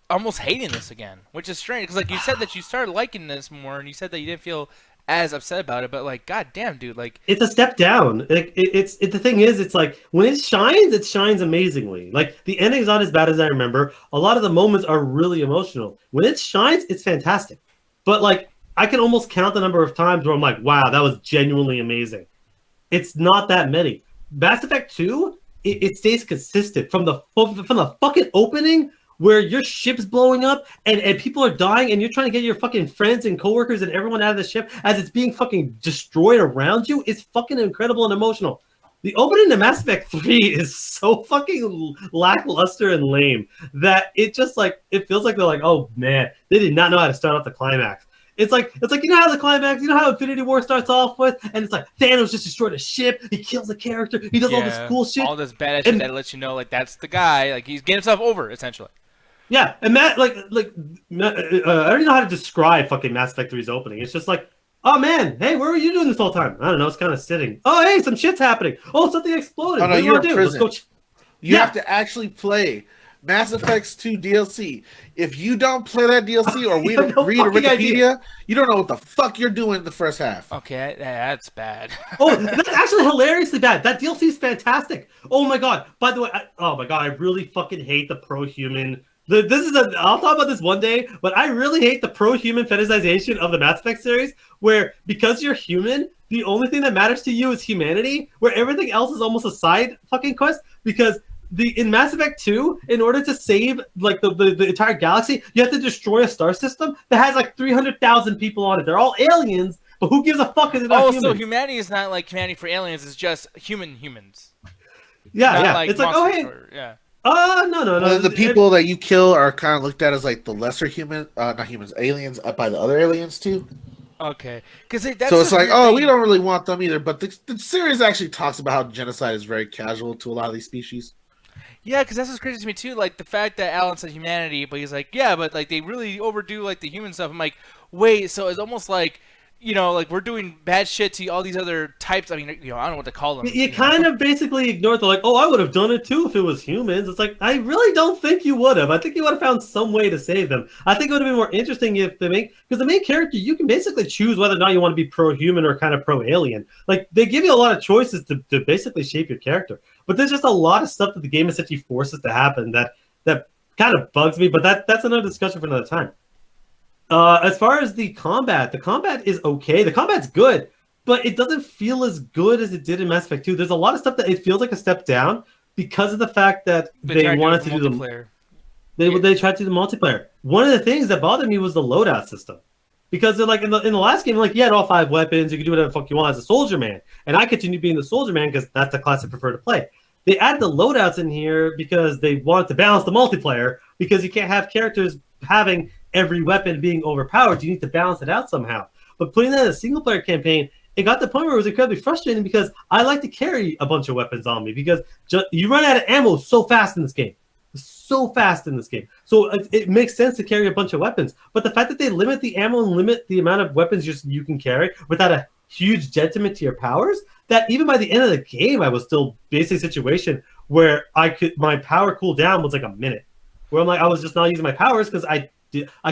almost hating this again, which is strange. Because like you said that you started liking this more, and you said that you didn't feel as upset about it, but like, goddamn, dude, like it's a step down. Like the thing is, it's like when it shines amazingly. Like the ending's not as bad as I remember. A lot of the moments are really emotional. When it shines, it's fantastic. But like I can almost count the number of times where I'm like, wow, that was genuinely amazing. It's not that many. Mass Effect 2, it stays consistent from the fucking opening where your ship's blowing up and people are dying and you're trying to get your fucking friends and coworkers and everyone out of the ship as it's being fucking destroyed around you. It's fucking incredible and emotional. The opening to Mass Effect 3 is so fucking lackluster and lame that it just like, it feels like they're like, oh man, they did not know how to start off the climax. It's like you know how the climax, you know how Infinity War starts off with, and it's like Thanos just destroyed a ship, he kills a character, he does all this cool shit, all this badass shit that lets you know like that's the guy, like he's getting himself over essentially. Yeah, and Matt, I don't even know how to describe fucking Mass Effect 3's opening. It's just like, oh man, hey, where were you doing this whole time? I don't know, it's kind of sitting. Oh hey, some shit's happening. Oh, something exploded. Oh no, what do you're you in want to do? prison. You have to actually play Mass Effect 2 DLC. If you don't play that DLC or read a Wikipedia, you don't know what the fuck you're doing in the first half. Okay, that's bad. Oh, that's actually hilariously bad. That DLC is fantastic. Oh my god. By the way, I really fucking hate the pro-human. I'll talk about this one day, but I really hate the pro-human fetishization of the Mass Effect series, where because you're human, the only thing that matters to you is humanity, where everything else is almost a side fucking quest, because in Mass Effect 2, in order to save like the entire galaxy, you have to destroy a star system that has like 300,000 people on it. They're all aliens, but who gives a fuck? Is it not humans? So humanity is not like humanity for aliens; it's just humans. Yeah, not yeah. like it's like, oh hey, yeah. No. The people that you kill are kind of looked at as like the lesser human, not humans, aliens by the other aliens too. Okay, because so it's like, oh, we don't really want them either. But the series actually talks about how genocide is very casual to a lot of these species. Yeah, because that's what's crazy to me too. Like the fact that Alan said humanity, but he's like, yeah, but like they really overdo like the human stuff. I'm like, wait, so it's almost like, you know, like we're doing bad shit to all these other types. I mean, you know, I don't know what to call them. You kind of basically ignored the like, oh, I would have done it too if it was humans. It's like, I really don't think you would have. I think you would have found some way to save them. I think it would have been more interesting if because the main character, you can basically choose whether or not you want to be pro-human or kind of pro-alien. Like they give you a lot of choices to basically shape your character. But there's just a lot of stuff that the game essentially forces to happen that kind of bugs me. But that's another discussion for another time. As far as the combat is okay. The combat's good, but it doesn't feel as good as it did in Mass Effect 2. There's a lot of stuff that it feels like a step down because of the fact that they wanted to do the multiplayer. They tried to do the multiplayer. One of the things that bothered me was the loadout system. Because they're like in the last game, like you had all 5 weapons, you could do whatever the fuck you want as a soldier man, and I continue being the soldier man because that's the class I prefer to play. They add the loadouts in here because they wanted to balance the multiplayer, because you can't have characters having every weapon being overpowered. You need to balance it out somehow. But putting that in a single player campaign, it got to the point where it was incredibly frustrating because I like to carry a bunch of weapons on me because you run out of ammo so fast in this game. So it makes sense to carry a bunch of weapons. But the fact that they limit the ammo and limit the amount of weapons you can carry without a huge detriment to your powers, that even by the end of the game, I was still basically in a situation where my power cooldown was like a minute. Where I'm like, I was just not using my powers because I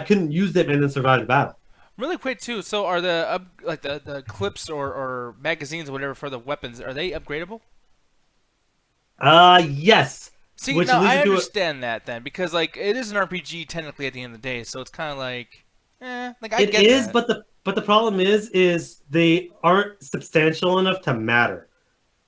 couldn't use them and then survive the battle. Really quick too. So are the clips or magazines or whatever for the weapons, are they upgradable? Yes. See, now I understand that then, because like it is an RPG technically at the end of the day, so it's kind of like, like I get it. But the problem is they aren't substantial enough to matter,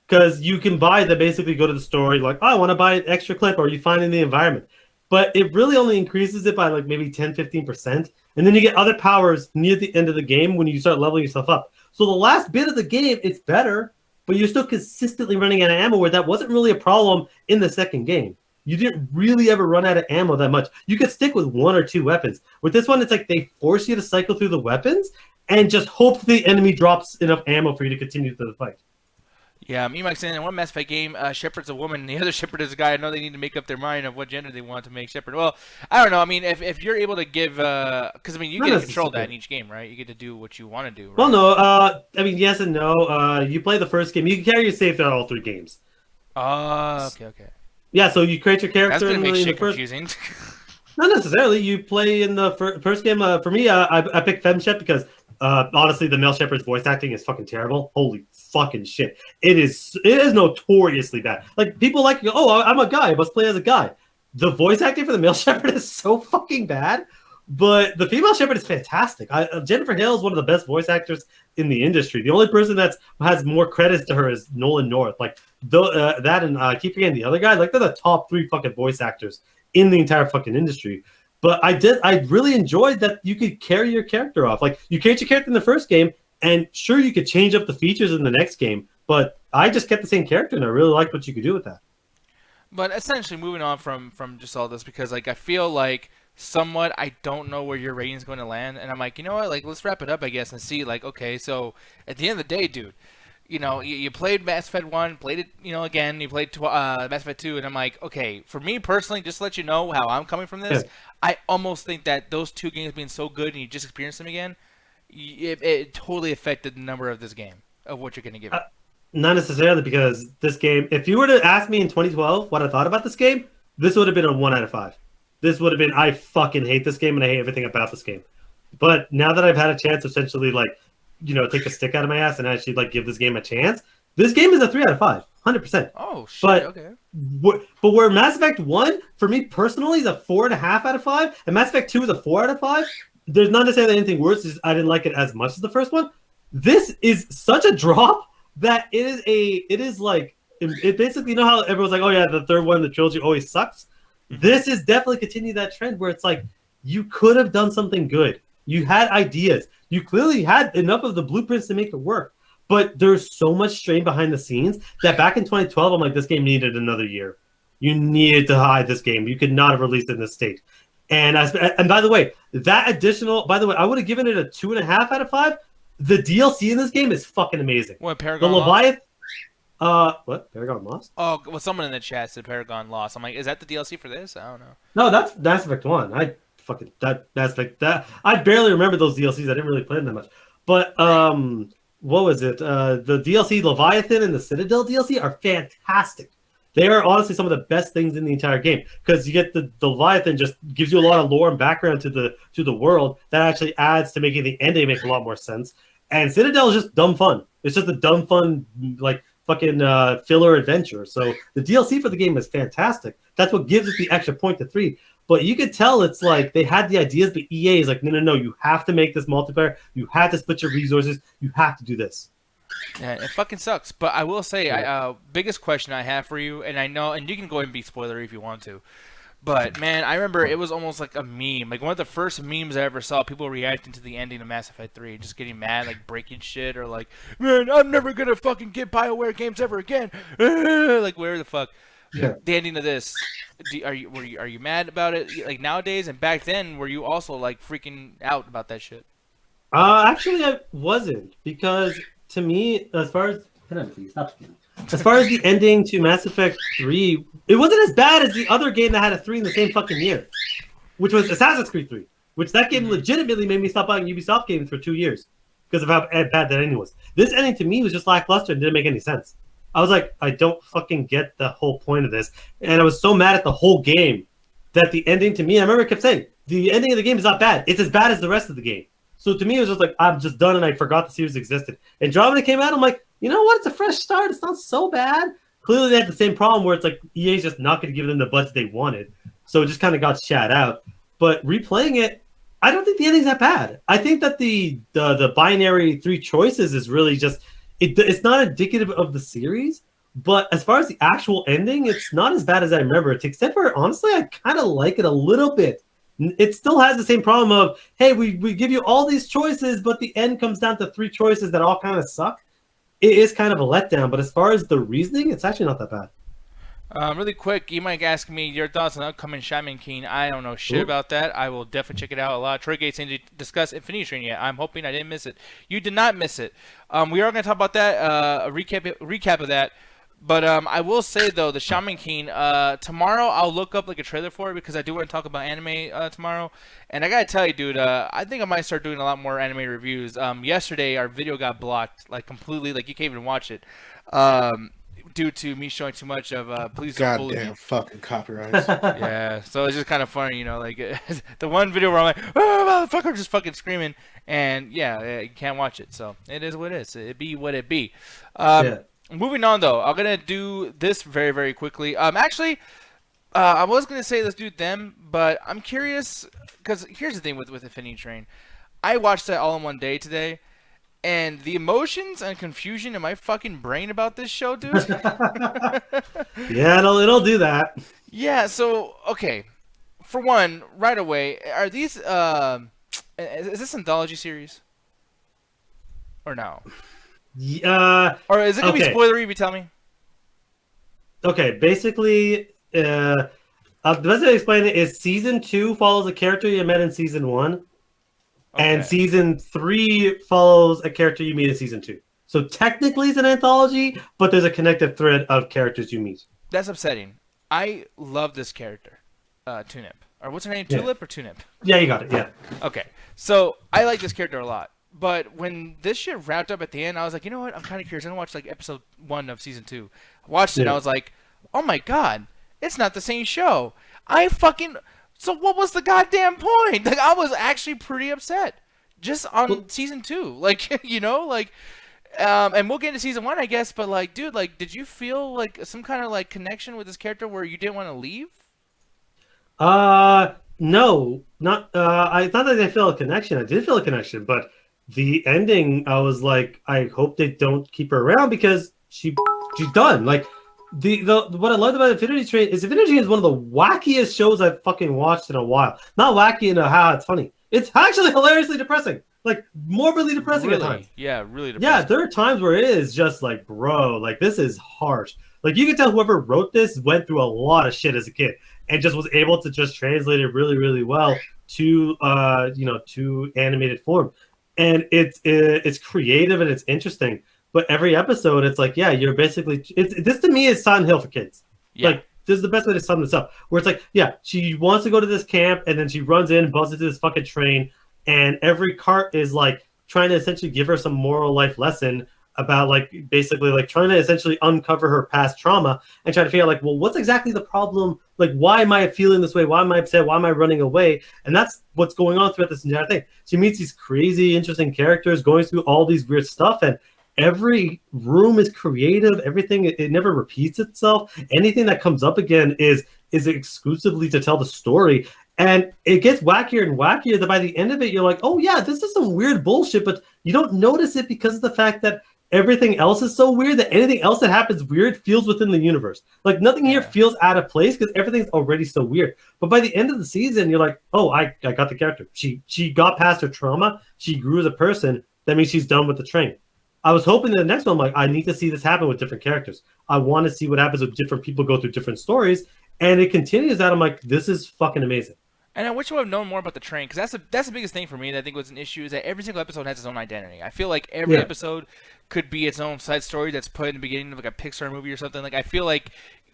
because you can buy them, basically go to the store, you're like, oh, I want to buy an extra clip, or you find in the environment, but it really only increases it by like maybe 10-15%, and then you get other powers near the end of the game when you start leveling yourself up. So the last bit of the game, it's better, but you're still consistently running out of ammo, where that wasn't really a problem in the second game. You didn't really ever run out of ammo that much. You could stick with 1 or 2 weapons. With this one, it's like they force you to cycle through the weapons and just hope the enemy drops enough ammo for you to continue through the fight. Yeah, me and Mike saying in one Mass Effect game, Shepard's a woman, and the other Shepard is a guy. I know they need to make up their mind of what gender they want to make Shepard. Well, I don't know. I mean, if you're able to give, because I mean, you get to control that in each game, right? You get to do what you want to do. Right? Well, no. I mean, yes and no. You play the first game. You can carry your save throughout all 3 games. Oh, okay. Yeah, so you create your character. That's gonna make in shit the first... confusing. Not necessarily. You play in the first game. For me, I picked FemShep because honestly, the male Shepard's voice acting is fucking terrible. Holy fucking shit! It is notoriously bad. Like people like, oh, I'm a guy. I must play as a guy. The voice acting for the male Shepard is so fucking bad, but the female Shepard is fantastic. Jennifer Hale is one of the best voice actors in the industry. The only person that has more credits to her is Nolan North. Like that and I keep forgetting the other guy. Like they're the top 3 fucking voice actors in the entire fucking industry. But I really enjoyed that you could carry your character off. Like you carried your character in the first game, and sure you could change up the features in the next game, but I just kept the same character, and I really liked what you could do with that. But essentially, moving on from just all this, because like I feel like somewhat I don't know where your rating's going to land, and I'm like, you know what, like let's wrap it up, I guess, and see like, okay, so at the end of the day, dude, you know, you played Mass Effect 1, played it, you know, again, you played Mass Effect 2, and I'm like, okay, for me personally, just to let you know how I'm coming from this, I almost think that those 2 games being so good and you just experienced them again, it totally affected the number of this game, of what you're going to give it. Not necessarily, because this game, if you were to ask me in 2012 what I thought about this game, this would have been a 1 out of 5. This would have been, I fucking hate this game and I hate everything about this game. But now that I've had a chance to essentially, like, you know, take the stick out of my ass and actually, like, give this game a chance, this game is a 3 out of 5, 100%. Oh, shit, but, okay. But where Mass Effect 1, for me personally, is a 4.5 out of 5, and Mass Effect 2 is a 4 out of 5, there's not necessarily anything worse, just I didn't like it as much as the first one. This is such a drop that it basically, you know how everyone's like, oh yeah, the third one, the trilogy always sucks? This is definitely continuing that trend where it's like, you could have done something good. You had ideas. You clearly had enough of the blueprints to make it work. But there's so much strain behind the scenes that back in 2012, I'm like, this game needed another year. You needed to hide this game. You could not have released it in this state. And by the way, I would have given it a 2.5 out of 5. The DLC in this game is fucking amazing. What, Paragon the Leviathan? What? Paragon Lost? Oh, well, someone in the chat said Paragon Lost. I'm like, is that the DLC for this? I don't know. No, that's Mass Effect 1. I barely remember those DLCs. I didn't really play them that much. But what was it? The DLC Leviathan and the Citadel DLC are fantastic. They are honestly some of the best things in the entire game, because you get the Leviathan just gives you a lot of lore and background to the world that actually adds to making the ending make a lot more sense. And Citadel is just dumb fun. It's just a dumb fun, like, fucking filler adventure. So the DLC for the game is fantastic. That's what gives it the extra point to 3. But you could tell it's like they had the ideas, but EA is like, no, you have to make this multiplayer. You have to split your resources. You have to do this. Yeah, it fucking sucks. But I will say, biggest question I have for you, and I know, and you can go ahead and be spoilery if you want to, but man, I remember it was almost like a meme. Like one of the first memes I ever saw, people reacting to the ending of Mass Effect 3, just getting mad, like breaking shit, or like, man, I'm never gonna fucking get BioWare games ever again. Like, where the fuck? Yeah. The ending of this, are you mad about it? Like nowadays, and back then, were you also like freaking out about that shit? Actually, I wasn't, because to me, as far as the ending to Mass Effect 3, it wasn't as bad as the other game that had a 3 in the same fucking year, which was Assassin's Creed 3, which that game legitimately made me stop buying Ubisoft games for 2 years because of how bad that ending was. This ending to me was just lackluster and didn't make any sense. I was like, I don't fucking get the whole point of this. And I was so mad at the whole game that the ending to me, I remember I kept saying, the ending of the game is not bad. It's as bad as the rest of the game. So to me, it was just like, I'm just done, and I forgot the series existed. Andromeda came out, I'm like, you know what? It's a fresh start. It's not so bad. Clearly, they had the same problem where it's like EA's just not going to give them the budget they wanted. So it just kind of got shat out. But replaying it, I don't think the ending's that bad. I think that the binary 3 choices is really just, it's not indicative of the series. But as far as the actual ending, it's not as bad as I remember it, except for, honestly, I kind of like it a little bit it still has the same problem of, hey, we give you all these choices, but the end comes down to 3 choices that all kind of suck. It is kind of a letdown, but as far as the reasoning, it's actually not that bad. Really quick, you might ask me your thoughts on upcoming Shaman King. I don't know shit about that. I will definitely check it out a lot. Troy Gates didn't discuss Infinity Train yet. I'm hoping I didn't miss it. You did not miss it. We are going to talk about that, a recap of that. But I will say, though, the Shaman King, tomorrow I'll look up like a trailer for it because I do want to talk about anime tomorrow. And I got to tell you, dude, I think I might start doing a lot more anime reviews. Yesterday, our video got blocked, like completely, like you can't even watch it. Due to me showing too much of Please Don't Bully Me. Goddamn fucking copyrights. Yeah, so it's just kind of funny, you know, like the one video where I'm like, oh, motherfucker, just fucking screaming, and yeah, you can't watch it, so it is what it is. It be what it be. Moving on, though, I'm gonna do this very, very quickly. Actually, I was gonna say let's do them, but I'm curious because here's the thing with Infinity Train. I watched that all in one day today. And the emotions and confusion in my fucking brain about this show, dude. Yeah, it'll do that. Yeah, so, okay. For one, right away, are these, is this anthology series? Or no? Or is it going to be spoilery if you tell me? Okay, basically, the best way to explain it is season 2 follows a character you met in season 1. Okay. And season 3 follows a character you meet in season 2. So technically it's an anthology, but there's a connective thread of characters you meet. That's upsetting. I love this character, Tunip. Or what's her name? Tulip or Tunip? Yeah, you got it, yeah. Okay. So I like this character a lot. But when this shit wrapped up at the end, I was like, you know what? I'm kind of curious. I'm going to watch like episode 1 of season 2. I watched it and I was like, oh my god, it's not the same show. So what was the goddamn point? Like, I was actually pretty upset just on season 2. Like, you know, like, and we'll get into season 1, I guess. But like, dude, like, did you feel like some kind of like connection with this character where you didn't want to leave? No, not. I thought that I felt a connection. I did feel a connection, but the ending, I was like, I hope they don't keep her around because she's done. Like. What I loved about Infinity Train is Infinity Train is one of the wackiest shows I've fucking watched in a while. Not wacky in how it's funny. It's actually hilariously depressing. Like morbidly depressing at times. Yeah, really depressing. Yeah, there are times where it is just like, bro, like this is harsh. Like you can tell whoever wrote this went through a lot of shit as a kid and just was able to just translate it really, really well to to animated form. And it's creative and it's interesting. But every episode, it's like, yeah, you're basically... this to me is Silent Hill for kids. Yeah. Like, this is the best way to sum this up. Where it's like, yeah, she wants to go to this camp, and then she runs in, bumps into this fucking train, and every cart is, like, trying to essentially give her some moral life lesson about, like, basically, like, trying to essentially uncover her past trauma and try to figure out, like, well, what's exactly the problem? Like, why am I feeling this way? Why am I upset? Why am I running away? And that's what's going on throughout this entire thing. She meets these crazy, interesting characters going through all these weird stuff, and every room is creative. Everything, it never repeats itself. Anything that comes up again is exclusively to tell the story. And it gets wackier and wackier that by the end of it, you're like, oh yeah, this is some weird bullshit, but you don't notice it because of the fact that everything else is so weird that anything else that happens weird feels within the universe. Like nothing here feels out of place because everything's already so weird. But by the end of the season, you're like, oh, I got the character. She got past her trauma. She grew as a person. That means she's done with the train. I was hoping that the next one, like, I need to see this happen with different characters. I want to see what happens with different people go through different stories. And it continues that. I'm like, this is fucking amazing. And I wish I would have known more about the train, because that's the biggest thing for me that I think was an issue, is that every single episode has its own identity. I feel like every episode could be its own side story that's put in the beginning of like a Pixar movie or something. Like I feel like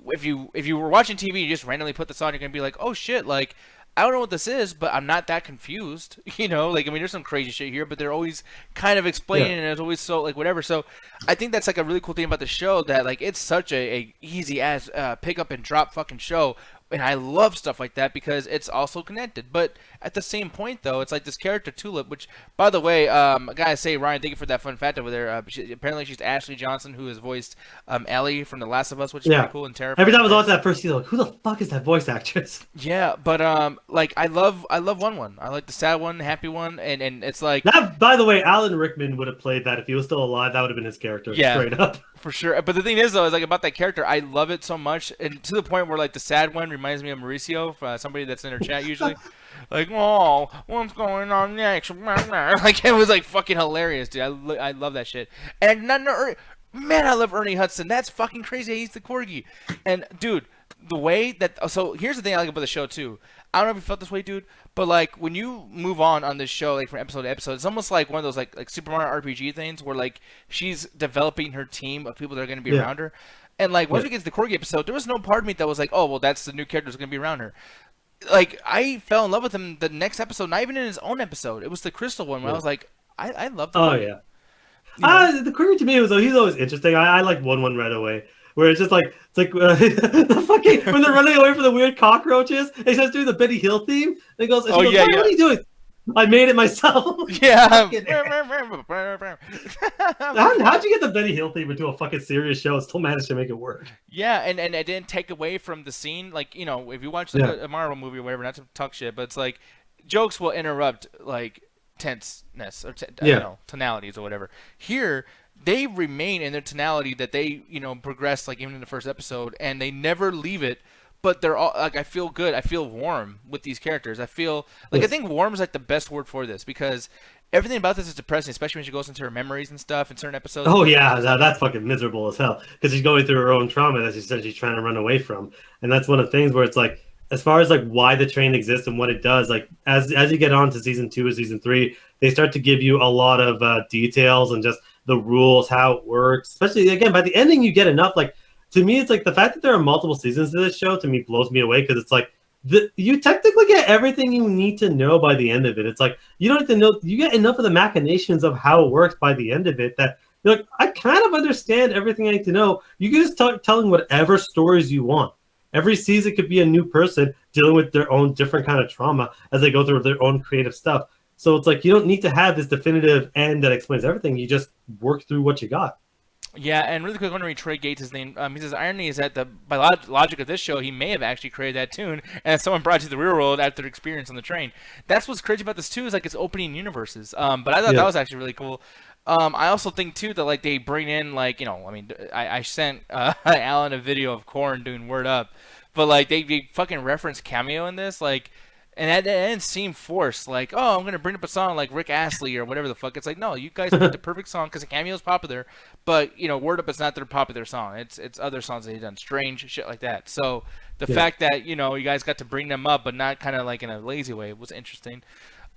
if you were watching TV, you just randomly put this on, you're gonna be like, oh shit, like I don't know what this is, but I'm not that confused. You know, like I mean, there's some crazy shit here, but they're always kind of explaining, and it's always so like whatever. So I think that's like a really cool thing about the show, that like it's such a easy ass pick up and drop fucking show. And I love stuff like that because it's also connected. But at the same point, though, it's like this character Tulip, which, by the way, I gotta say, Ryan, thank you for that fun fact over there. Apparently, she's Ashley Johnson, who has voiced Ellie from The Last of Us, which is pretty cool and terrifying. Every time I was watching that first season, like, who the fuck is that voice actress? Yeah, but like I love one. I like the sad one, the happy one, and it's like that. By the way, Alan Rickman would have played that if he was still alive. That would have been his character, straight up. For sure. But the thing is, though, is like about that character, I love it so much, and to the point where like the sad one reminds me of Mauricio, somebody that's in her chat usually. Like, oh, what's going on next? Like, it was like fucking hilarious, dude. I love that shit. And man, I love Ernie Hudson. That's fucking crazy. He's the corgi. And dude, the way that here's the thing I like about the show too. I don't know if you felt this way, dude, but like when you move on this show, like from episode to episode, it's almost like one of those like Super Mario RPG things where like she's developing her team of people that are going to be around her. And like once we get to the corgi episode, there was no part of me that was like, oh well, that's the new character that's going to be around her. Like I fell in love with him the next episode, not even in his own episode. It was the Crystal one where I was like, I loved him. Oh yeah. The corgi to me he's always interesting. I like 1-1 right away. Where it's just like the fucking when they're running away from the weird cockroaches, and he starts doing the Benny Hill theme. And he goes, "What are you doing?" I made it myself. Yeah. How'd you get the Benny Hill theme into a fucking serious show and still manage to make it work? Yeah, and it didn't take away from the scene. Like, you know, if you watch like a Marvel movie or whatever, not to talk shit, but it's like jokes will interrupt like tenseness or tonalities or whatever. Here, they remain in their tonality that they, progress like even in the first episode, and they never leave it. But they're all like, I feel good. I feel warm with these characters. I feel like I think warm is like the best word for this because everything about this is depressing, especially when she goes into her memories and stuff in certain episodes. Oh yeah, that's fucking miserable as hell because she's going through her own trauma that she said she's trying to run away from, and that's one of the things where it's like, as far as like why the train exists and what it does, like as you get on to season 2 and season 3, they start to give you a lot of details and just the rules, how it works. Especially again by the ending, you get enough like. To me, it's like the fact that there are multiple seasons to this show to me blows me away because it's like you technically get everything you need to know by the end of it. It's like you don't have to know, you get enough of the machinations of how it works by the end of it that you're like, I kind of understand everything I need to know. You can just start telling whatever stories you want. Every season could be a new person dealing with their own different kind of trauma as they go through their own creative stuff. So it's like you don't need to have this definitive end that explains everything. You just work through what you got. Yeah, and really quick, I want to read Troy Gates' name. He says, irony is that by logic of this show, he may have actually created that tune, and someone brought it to the real world after their experience on the train. That's what's crazy about this, too, is like it's opening universes. But I thought that was actually really cool. I also think, too, that like they bring in, like, I sent Alan a video of Korn doing Word Up, but like they fucking reference Cameo in this, like, and that didn't seem forced, like, oh, I'm going to bring up a song like Rick Astley or whatever the fuck. It's like, no, you guys picked the perfect song because Cameo's popular, but, Word Up is not their popular song. It's other songs that they've done, Strange, shit like that. So the fact that, you guys got to bring them up, but not kind of like in a lazy way was interesting.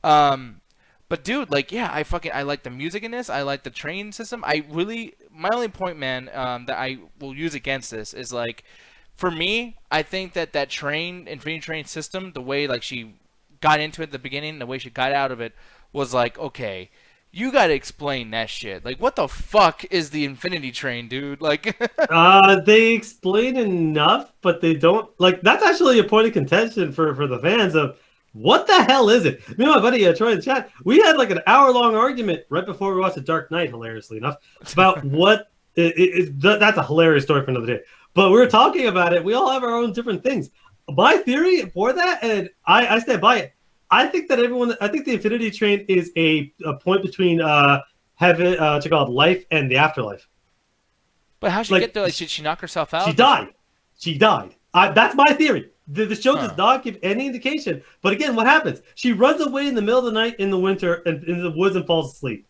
But dude, like, yeah, I like the music in this. I like the train system. My only point, man, that I will use against this is like, for me, I think that Infinity Train system, the way like she got into it at the beginning, the way she got out of it, was like, okay, you gotta explain that shit. Like, what the fuck is the Infinity Train, dude? Like, they explain enough, but they don't. Like, that's actually a point of contention for the fans of what the hell is it? Me and my buddy Troy in the chat, we had like an hour-long argument right before we watched The Dark Knight, hilariously enough, about what. That's a hilarious story for another day. But we were talking about it. We all have our own different things. My theory for that, and I stand by it. I think that the Infinity Train is a point between heaven, what's it called, life and the afterlife. But how she get there? Like, did she knock herself out? She died. That's my theory. The show does not give any indication. But again, what happens? She runs away in the middle of the night in the winter and in the woods and falls asleep.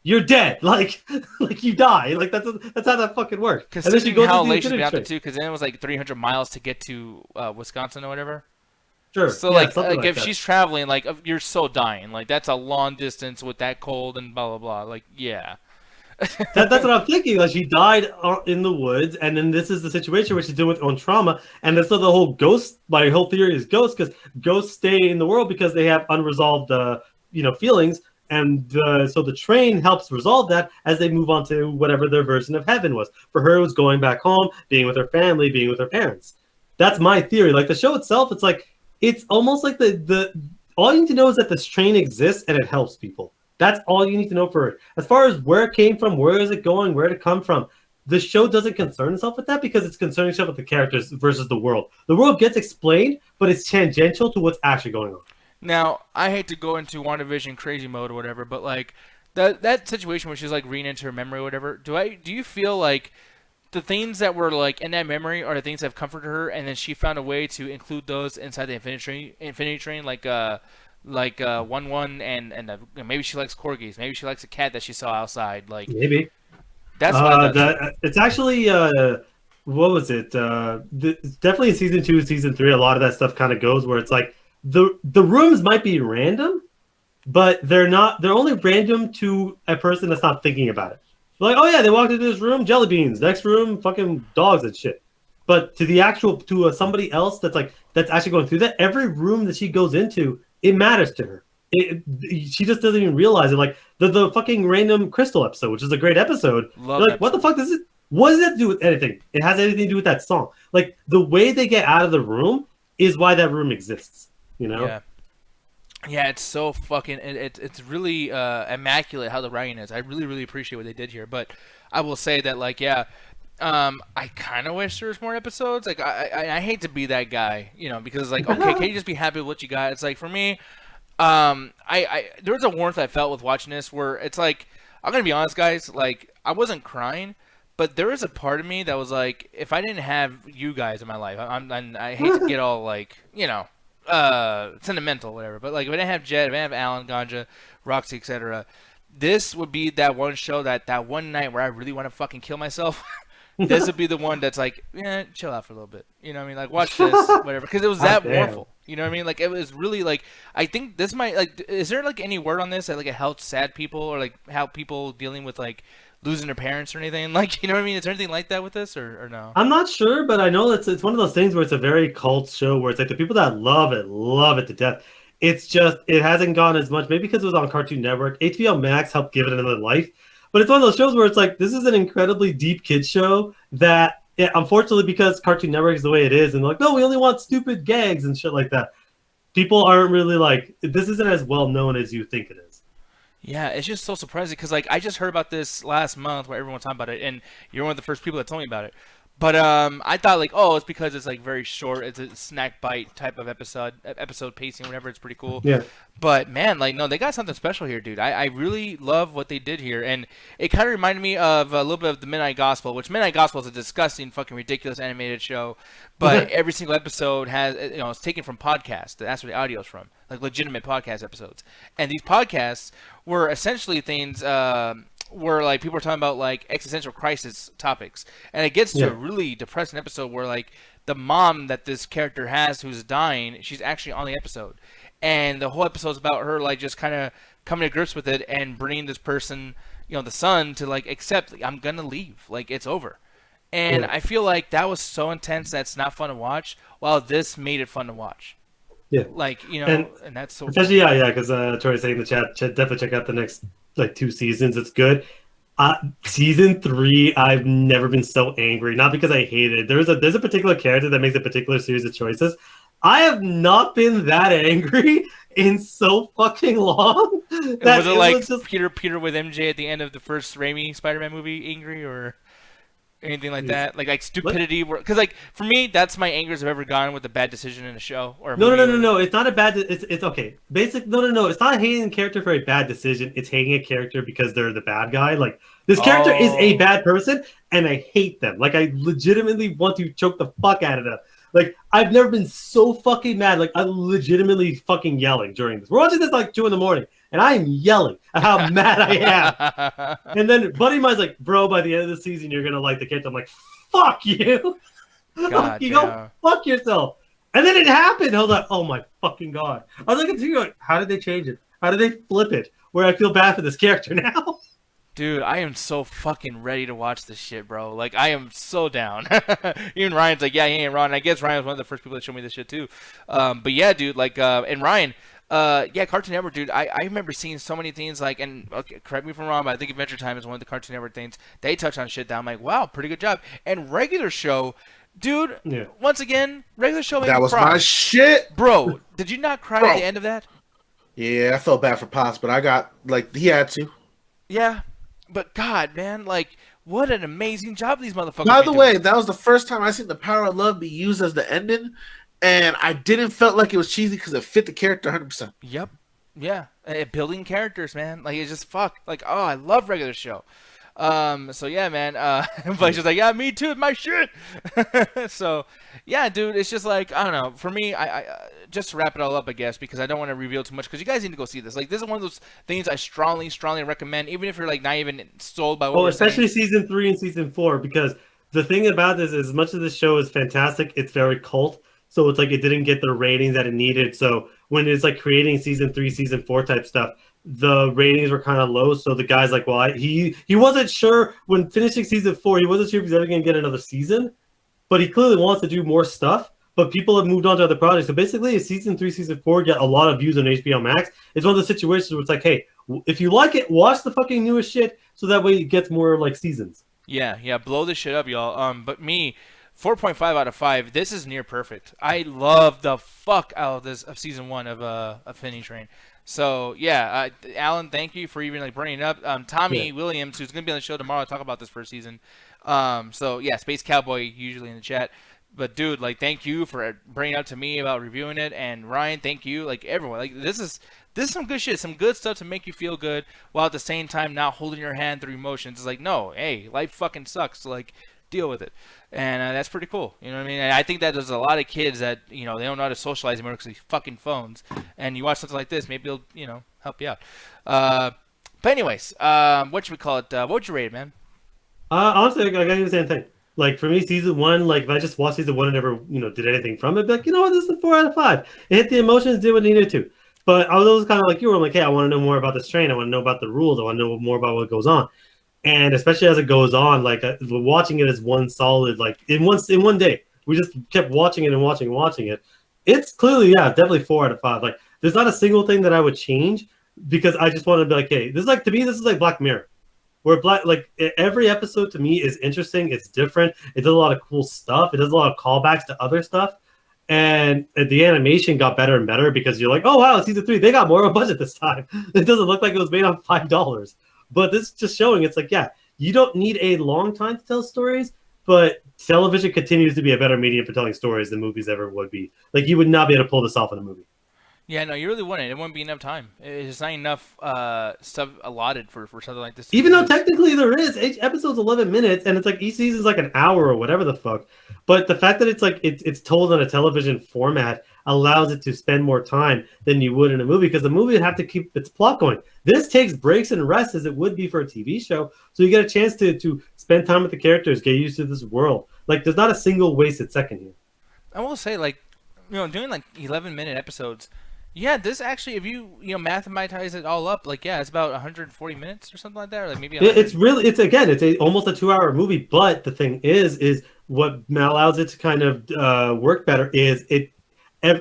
You're dead, like you die, like that's how that fucking works. And then she goes how late she's been out there too, because then it was like 300 miles to get to Wisconsin or whatever. Sure. So like if she's traveling, like you're so dying, like that's a long distance with that cold and blah blah blah. Like yeah. That's what I'm thinking. Like she died in the woods, and then this is the situation where she's dealing with her own trauma, and that's the whole ghost. My whole theory is ghosts because ghosts stay in the world because they have unresolved, feelings. And so the train helps resolve that as they move on to whatever their version of heaven was. For her, it was going back home, being with her family, being with her parents. That's my theory. Like the show itself, it's almost like the all you need to know is that this train exists and it helps people. That's all you need to know for it. As far as where it came from, where is it going, where did it come from, the show doesn't concern itself with that because it's concerning itself with the characters versus the world. The world gets explained, but it's tangential to what's actually going on. Now, I hate to go into WandaVision crazy mode or whatever, but like that situation where she's like reading into her memory or whatever, do you feel like the things that were like in that memory are the things that have comforted her, and then she found a way to include those inside the Infinity Train, like 1-1, and maybe she likes corgis, maybe she likes a cat that she saw outside. Like Maybe. that's what It's actually what was it? It's definitely in season 2, season 3. A lot of that stuff kind of goes where it's like the rooms might be random, but they're not. They're only random to a person that's not thinking about it. Like, oh yeah, they walked into this room, jelly beans. Next room, fucking dogs and shit. But to somebody else that's actually going through that, every room that she goes into, it matters to her. She just doesn't even realize it. Like the fucking random crystal episode, which is a great episode. Like, what the fuck does it? What does that do with anything? It has anything to do with that song. Like the way they get out of the room is why that room exists. You know? Yeah. Yeah, it's so fucking. It's really immaculate how the writing is. I really appreciate what they did here. But I will say that, like, yeah, I kind of wish there was more episodes. Like, I hate to be that guy, you know, because like, okay, can you just be happy with what you got? It's like for me, there was a warmth I felt with watching this where it's like, I'm gonna be honest, guys. Like, I wasn't crying, but there was a part of me that was like, if I didn't have you guys in my life, I hate to get all like, you know. Sentimental, whatever. But like, if I didn't have Jet, if I didn't have Alan, Ganja, Roxy, etc., this would be that one show that one night where I really want to fucking kill myself. This would be the one that's like, yeah, chill out for a little bit. You know what I mean? Like, watch this, whatever. Because it was that mournful. You know what I mean? Like, it was really like, I think this might like. Is there like any word on this that like it helps sad people or like how people dealing with like losing their parents or anything? Like, you know what I mean? Is there anything like that with this or no? I'm not sure, but I know it's one of those things where it's a very cult show where it's like the people that love it to death. It's just it hasn't gone as much, maybe because it was on Cartoon Network. HBO Max helped give it another life, but it's one of those shows where it's like this is an incredibly deep kids show that unfortunately because Cartoon Network is the way it is, and they're like, no, we only want stupid gags and shit like that. People aren't really like this isn't as well known as you think it is. Yeah, it's just so surprising because like I just heard about this last month where everyone was talking about it, and you're one of the first people that told me about it. But I thought like, oh, it's because it's like very short. It's a snack bite type of episode pacing, whatever. It's pretty cool. Yeah. But man, like, no, they got something special here, dude. I really love what they did here, and it kind of reminded me of a little bit of the Midnight Gospel, which Midnight Gospel is a disgusting, fucking ridiculous animated show. But every single episode has, you know, it's taken from podcasts. That's where the audio is from, like legitimate podcast episodes. And these podcasts were essentially things. Where like people are talking about like existential crisis topics, and it gets to a really depressing episode where like the mom that this character has who's dying, she's actually on the episode, and the whole episode's about her like just kind of coming to grips with it and bringing this person, you know, the son to like accept like, I'm gonna leave, like it's over. And I feel like that was so intense that's not fun to watch, while this made it fun to watch. Yeah, like, you know, and that's so especially because Tori's saying in the chat, definitely check out the next like 2 seasons. It's good. Season 3, I've never been so angry. Not because I hate it. There's a particular character that makes a particular series of choices. I have not been that angry in so fucking long. Was it like just... Peter with MJ at the end of the first Raimi Spider-Man movie, angry or anything like that? Like stupidity? Because like for me, that's my angers have ever gone with a bad decision in a show or a movie. No. It's not a bad. It's okay. No. It's not hating a character for a bad decision. It's hating a character because they're the bad guy. Like this character is a bad person, and I hate them. Like I legitimately want to choke the fuck out of them. Like I've never been so fucking mad. Like I'm legitimately fucking yelling during this. We're watching this like 2 a.m. and I am yelling at how mad I am. And then Buddy Mine's like, bro, by the end of the season, you're gonna like the character. I'm like, fuck you. God, you go fuck yourself. And then it happened. I was like, oh my fucking god. I was like, how did they change it? How did they flip it? Where I feel bad for this character now. Dude, I am so fucking ready to watch this shit, bro. Like, I am so down. Even Ryan's like, yeah, he ain't wrong. And I guess Ryan was one of the first people that showed me this shit, too. But yeah, dude, like, and Ryan, Cartoon Network, dude, I remember seeing so many things, like, and okay, correct me if I'm wrong, but I think Adventure Time is one of the Cartoon Network things. They touch on shit that I'm like, wow, pretty good job. And regular show, dude, once again, regular show made me cry. That was my shit. Bro, did you not cry at the end of that? Yeah, I felt bad for Pops, but I got, like, he had to. Yeah. But God, man, like, what an amazing job these motherfuckers. By the way, that was the first time I seen The Power of Love be used as the ending, and I didn't felt like it was cheesy because it fit the character 100%. Yep. Yeah. Building characters, man. Like, it's just fuck. Like, oh, I love regular show. So yeah, man. But she's like, yeah, me too, it's my shit. So yeah, dude, it's just like I don't know. For me, I just to wrap it all up, I guess, because I don't want to reveal too much, because you guys need to go see this. Like, this is one of those things I strongly recommend, even if you're like not even sold by what we're especially saying. season 3 and season 4, because the thing about this is, as much as this show is fantastic, it's very cult. So it's like it didn't get the ratings that it needed. So when it's like creating season 3, season 4 type stuff, the ratings were kind of low. So the guy's like, well, he wasn't sure when finishing season 4. He wasn't sure if he's ever going to get another season, but he clearly wants to do more stuff. But people have moved on to other projects. So basically, if season 3, season 4 get a lot of views on HBO Max, it's one of those situations where it's like, hey, if you like it, watch the fucking newest shit, so that way it gets more like seasons. Yeah, blow this shit up, y'all. But me, 4.5 out of 5. This is near perfect. I love the fuck out of this of season 1 of Penny Train. So yeah, Alan, thank you for even like bringing it up. Tommy Williams, who's gonna be on the show tomorrow, to talk about this first season. So yeah, Space Cowboy usually in the chat. But dude, like, thank you for bringing it up to me about reviewing it, and Ryan, thank you, like everyone. Like, this is some good shit, some good stuff to make you feel good, while at the same time not holding your hand through emotions. It's like, no, hey, life fucking sucks. So, like, deal with it, and that's pretty cool. You know what I mean? And I think that there's a lot of kids that they don't know how to socialize anymore because of these fucking phones. And you watch something like this, maybe it'll help you out. But anyways, what should we call it? What would you rate it, man? Honestly, I gotta do the same thing. Like, for me, season 1, like, if I just watched season 1 and never, did anything from it, but like, you know what, this is a 4 out of 5. It hit the emotions, did what it needed to. But I was always kind of like you were. I'm like, hey, I want to know more about this train. I want to know about the rules. I want to know more about what goes on. And especially as it goes on, like, watching it as one solid, like, in one day, we just kept watching it and watching it. It's clearly, yeah, definitely 4 out of 5. Like, there's not a single thing that I would change, because I just want to be like, hey, this is like, to me, this is like Black Mirror. Where every episode to me is interesting. It's different. It does a lot of cool stuff. It does a lot of callbacks to other stuff, and the animation got better and better, because you're like, oh wow, season 3, they got more of a budget this time. It doesn't look like it was made on $5. But this is just showing it's like, yeah, you don't need a long time to tell stories, but television continues to be a better medium for telling stories than movies ever would be. Like, you would not be able to pull this off in a movie. Yeah, no, you really wouldn't. It wouldn't be enough time. It's not enough stuff allotted for something like this. Even though technically there is, each episode's 11 minutes, and it's like each season's like an hour or whatever the fuck. But the fact that it's like it's told in a television format allows it to spend more time than you would in a movie, because the movie would have to keep its plot going. This takes breaks and rests as it would be for a TV show, so you get a chance to spend time with the characters, get used to this world. Like, there's not a single wasted second here. I will say, like, doing like 11-minute episodes. Yeah, this actually, if you mathematize it all up, like, yeah, it's about 140 minutes or something like that, or like maybe. It's almost a 2-hour movie. But the thing is what allows it to kind of work better is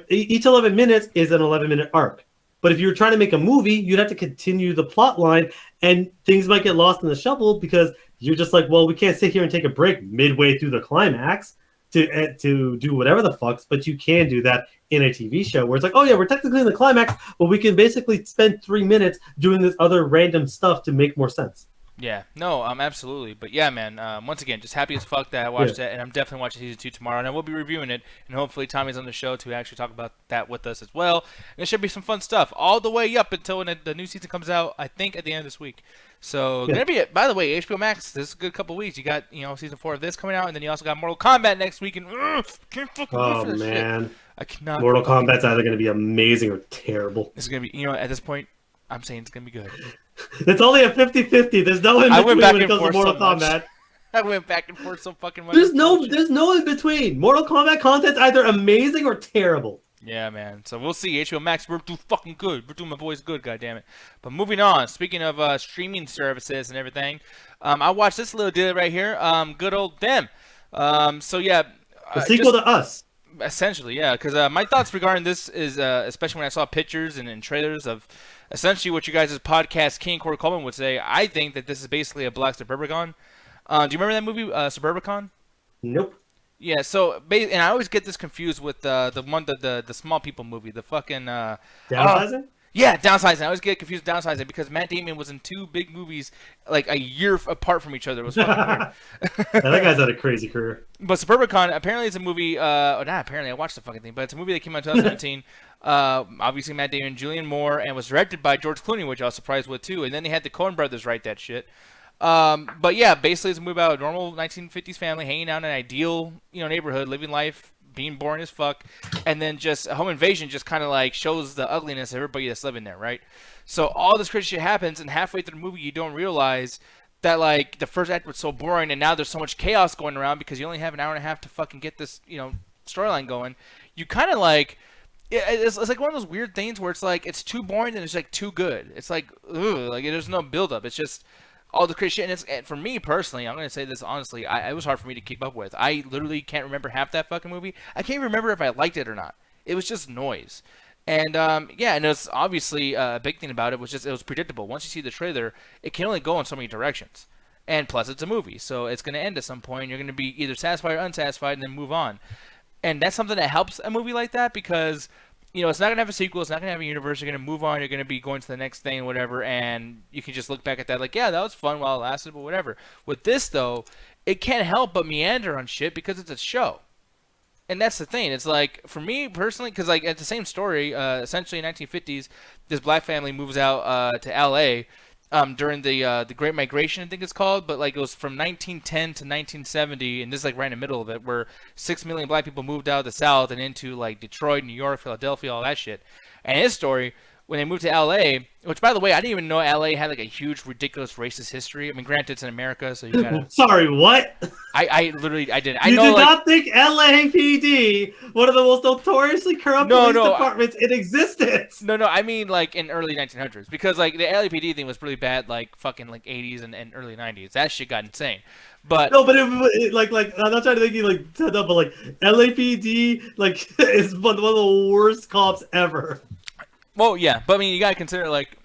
each 11 minutes is an 11-minute arc. But if you were trying to make a movie, you'd have to continue the plot line, and things might get lost in the shuffle, because you're just like, well, we can't sit here and take a break midway through the climax to do whatever the fucks, but you can do that in a TV show where it's like, oh yeah, we're technically in the climax, but we can basically spend 3 minutes doing this other random stuff to make more sense. Yeah, no, absolutely. But yeah, man, once again, just happy as fuck that I watched that, and I'm definitely watching season 2 tomorrow, and I will be reviewing it, and hopefully Tommy's on the show to actually talk about that with us as well. And it should be some fun stuff all the way up until when the new season comes out, I think at the end of this week. So, gonna be it. By the way, HBO Max, this is a good couple weeks. You got, season 4 of this coming out, and then you also got Mortal Kombat next week, and can't fucking wait for this shit. I cannot. Mortal Kombat's either going to be amazing or terrible. This is going to be, at this point, I'm saying it's going to be good. It's only a 50-50. There's no in between when it comes to Mortal Kombat. I went back and forth so fucking much. There's no in between. Mortal Kombat content's either amazing or terrible. Yeah, man. So we'll see. HBO Max, we're doing fucking good. We're doing my boys good, goddammit. But moving on, speaking of streaming services and everything, I watched this little deal right here. Good old them. So yeah. The sequel to Us. Essentially, yeah. Because my thoughts regarding this is, especially when I saw pictures and trailers of essentially what you guys' podcast King Corey Coleman would say, I think that this is basically a Black Suburbicon. Do you remember that movie, Suburbicon? Nope. Yeah, so and I always get this confused with the Small People movie, the fucking Downsizing? Yeah, Downsizing. I always get confused with Downsizing because Matt Damon was in 2 big movies like a year apart from each other. It was fucking weird. That guy's had a crazy career. But Suburbicon apparently is a movie. Not apparently, I watched the fucking thing, but it's a movie that came out in 2017. Obviously, Matt Damon, Julianne Moore, and was directed by George Clooney, which I was surprised with too. And then they had the Coen brothers write that shit. But yeah, basically it's a movie about a normal 1950s family hanging out in an ideal, neighborhood, living life, being boring as fuck, and then just a home invasion just kind of like shows the ugliness of everybody that's living there, right? So all this crazy shit happens, and halfway through the movie you don't realize that like the first act was so boring, and now there's so much chaos going around because you only have an hour and a half to fucking get this, storyline going. You kind of like. It's like one of those weird things where it's like it's too boring and it's like too good. It's like, ugh, like there's no build up. It's just all the crazy shit. And for me personally, I'm gonna say this honestly, it was hard for me to keep up with. I literally can't remember half that fucking movie. I can't even remember if I liked it or not. It was just noise. And yeah, and it's obviously a big thing about it was just it was predictable. Once you see the trailer, it can only go in so many directions. And plus, it's a movie, so it's gonna end at some point. You're gonna be either satisfied or unsatisfied, and then move on. And that's something that helps a movie like that because, it's not going to have a sequel. It's not going to have a universe. You're going to move on. You're going to be going to the next thing or whatever. And you can just look back at that like, yeah, that was fun while it lasted, but whatever. With this, though, it can't help but meander on shit because it's a show. And that's the thing. It's like, for me personally, because like it's the same story, essentially in 1950s, this black family moves out to L.A., during the Great Migration, I think it's called, but like it was from 1910 to 1970, and this is like right in the middle of it, where 6 million black people moved out of the South and into like Detroit, New York, Philadelphia, all that shit. And his story, when they moved to LA, which by the way, I didn't even know LA had like a huge, ridiculous racist history. I mean, granted, it's in America, so you gotta. Sorry, what? I literally didn't. I You know, did like, not think LAPD, one of the most notoriously corrupt police departments in existence? No, I mean like in early 1900s, because like the LAPD thing was really bad, like fucking like 80s and early 90s. That shit got insane. But No, but like I'm not trying to think you like set up, but like LAPD like is one of the worst cops ever. well, yeah, but I mean you gotta consider like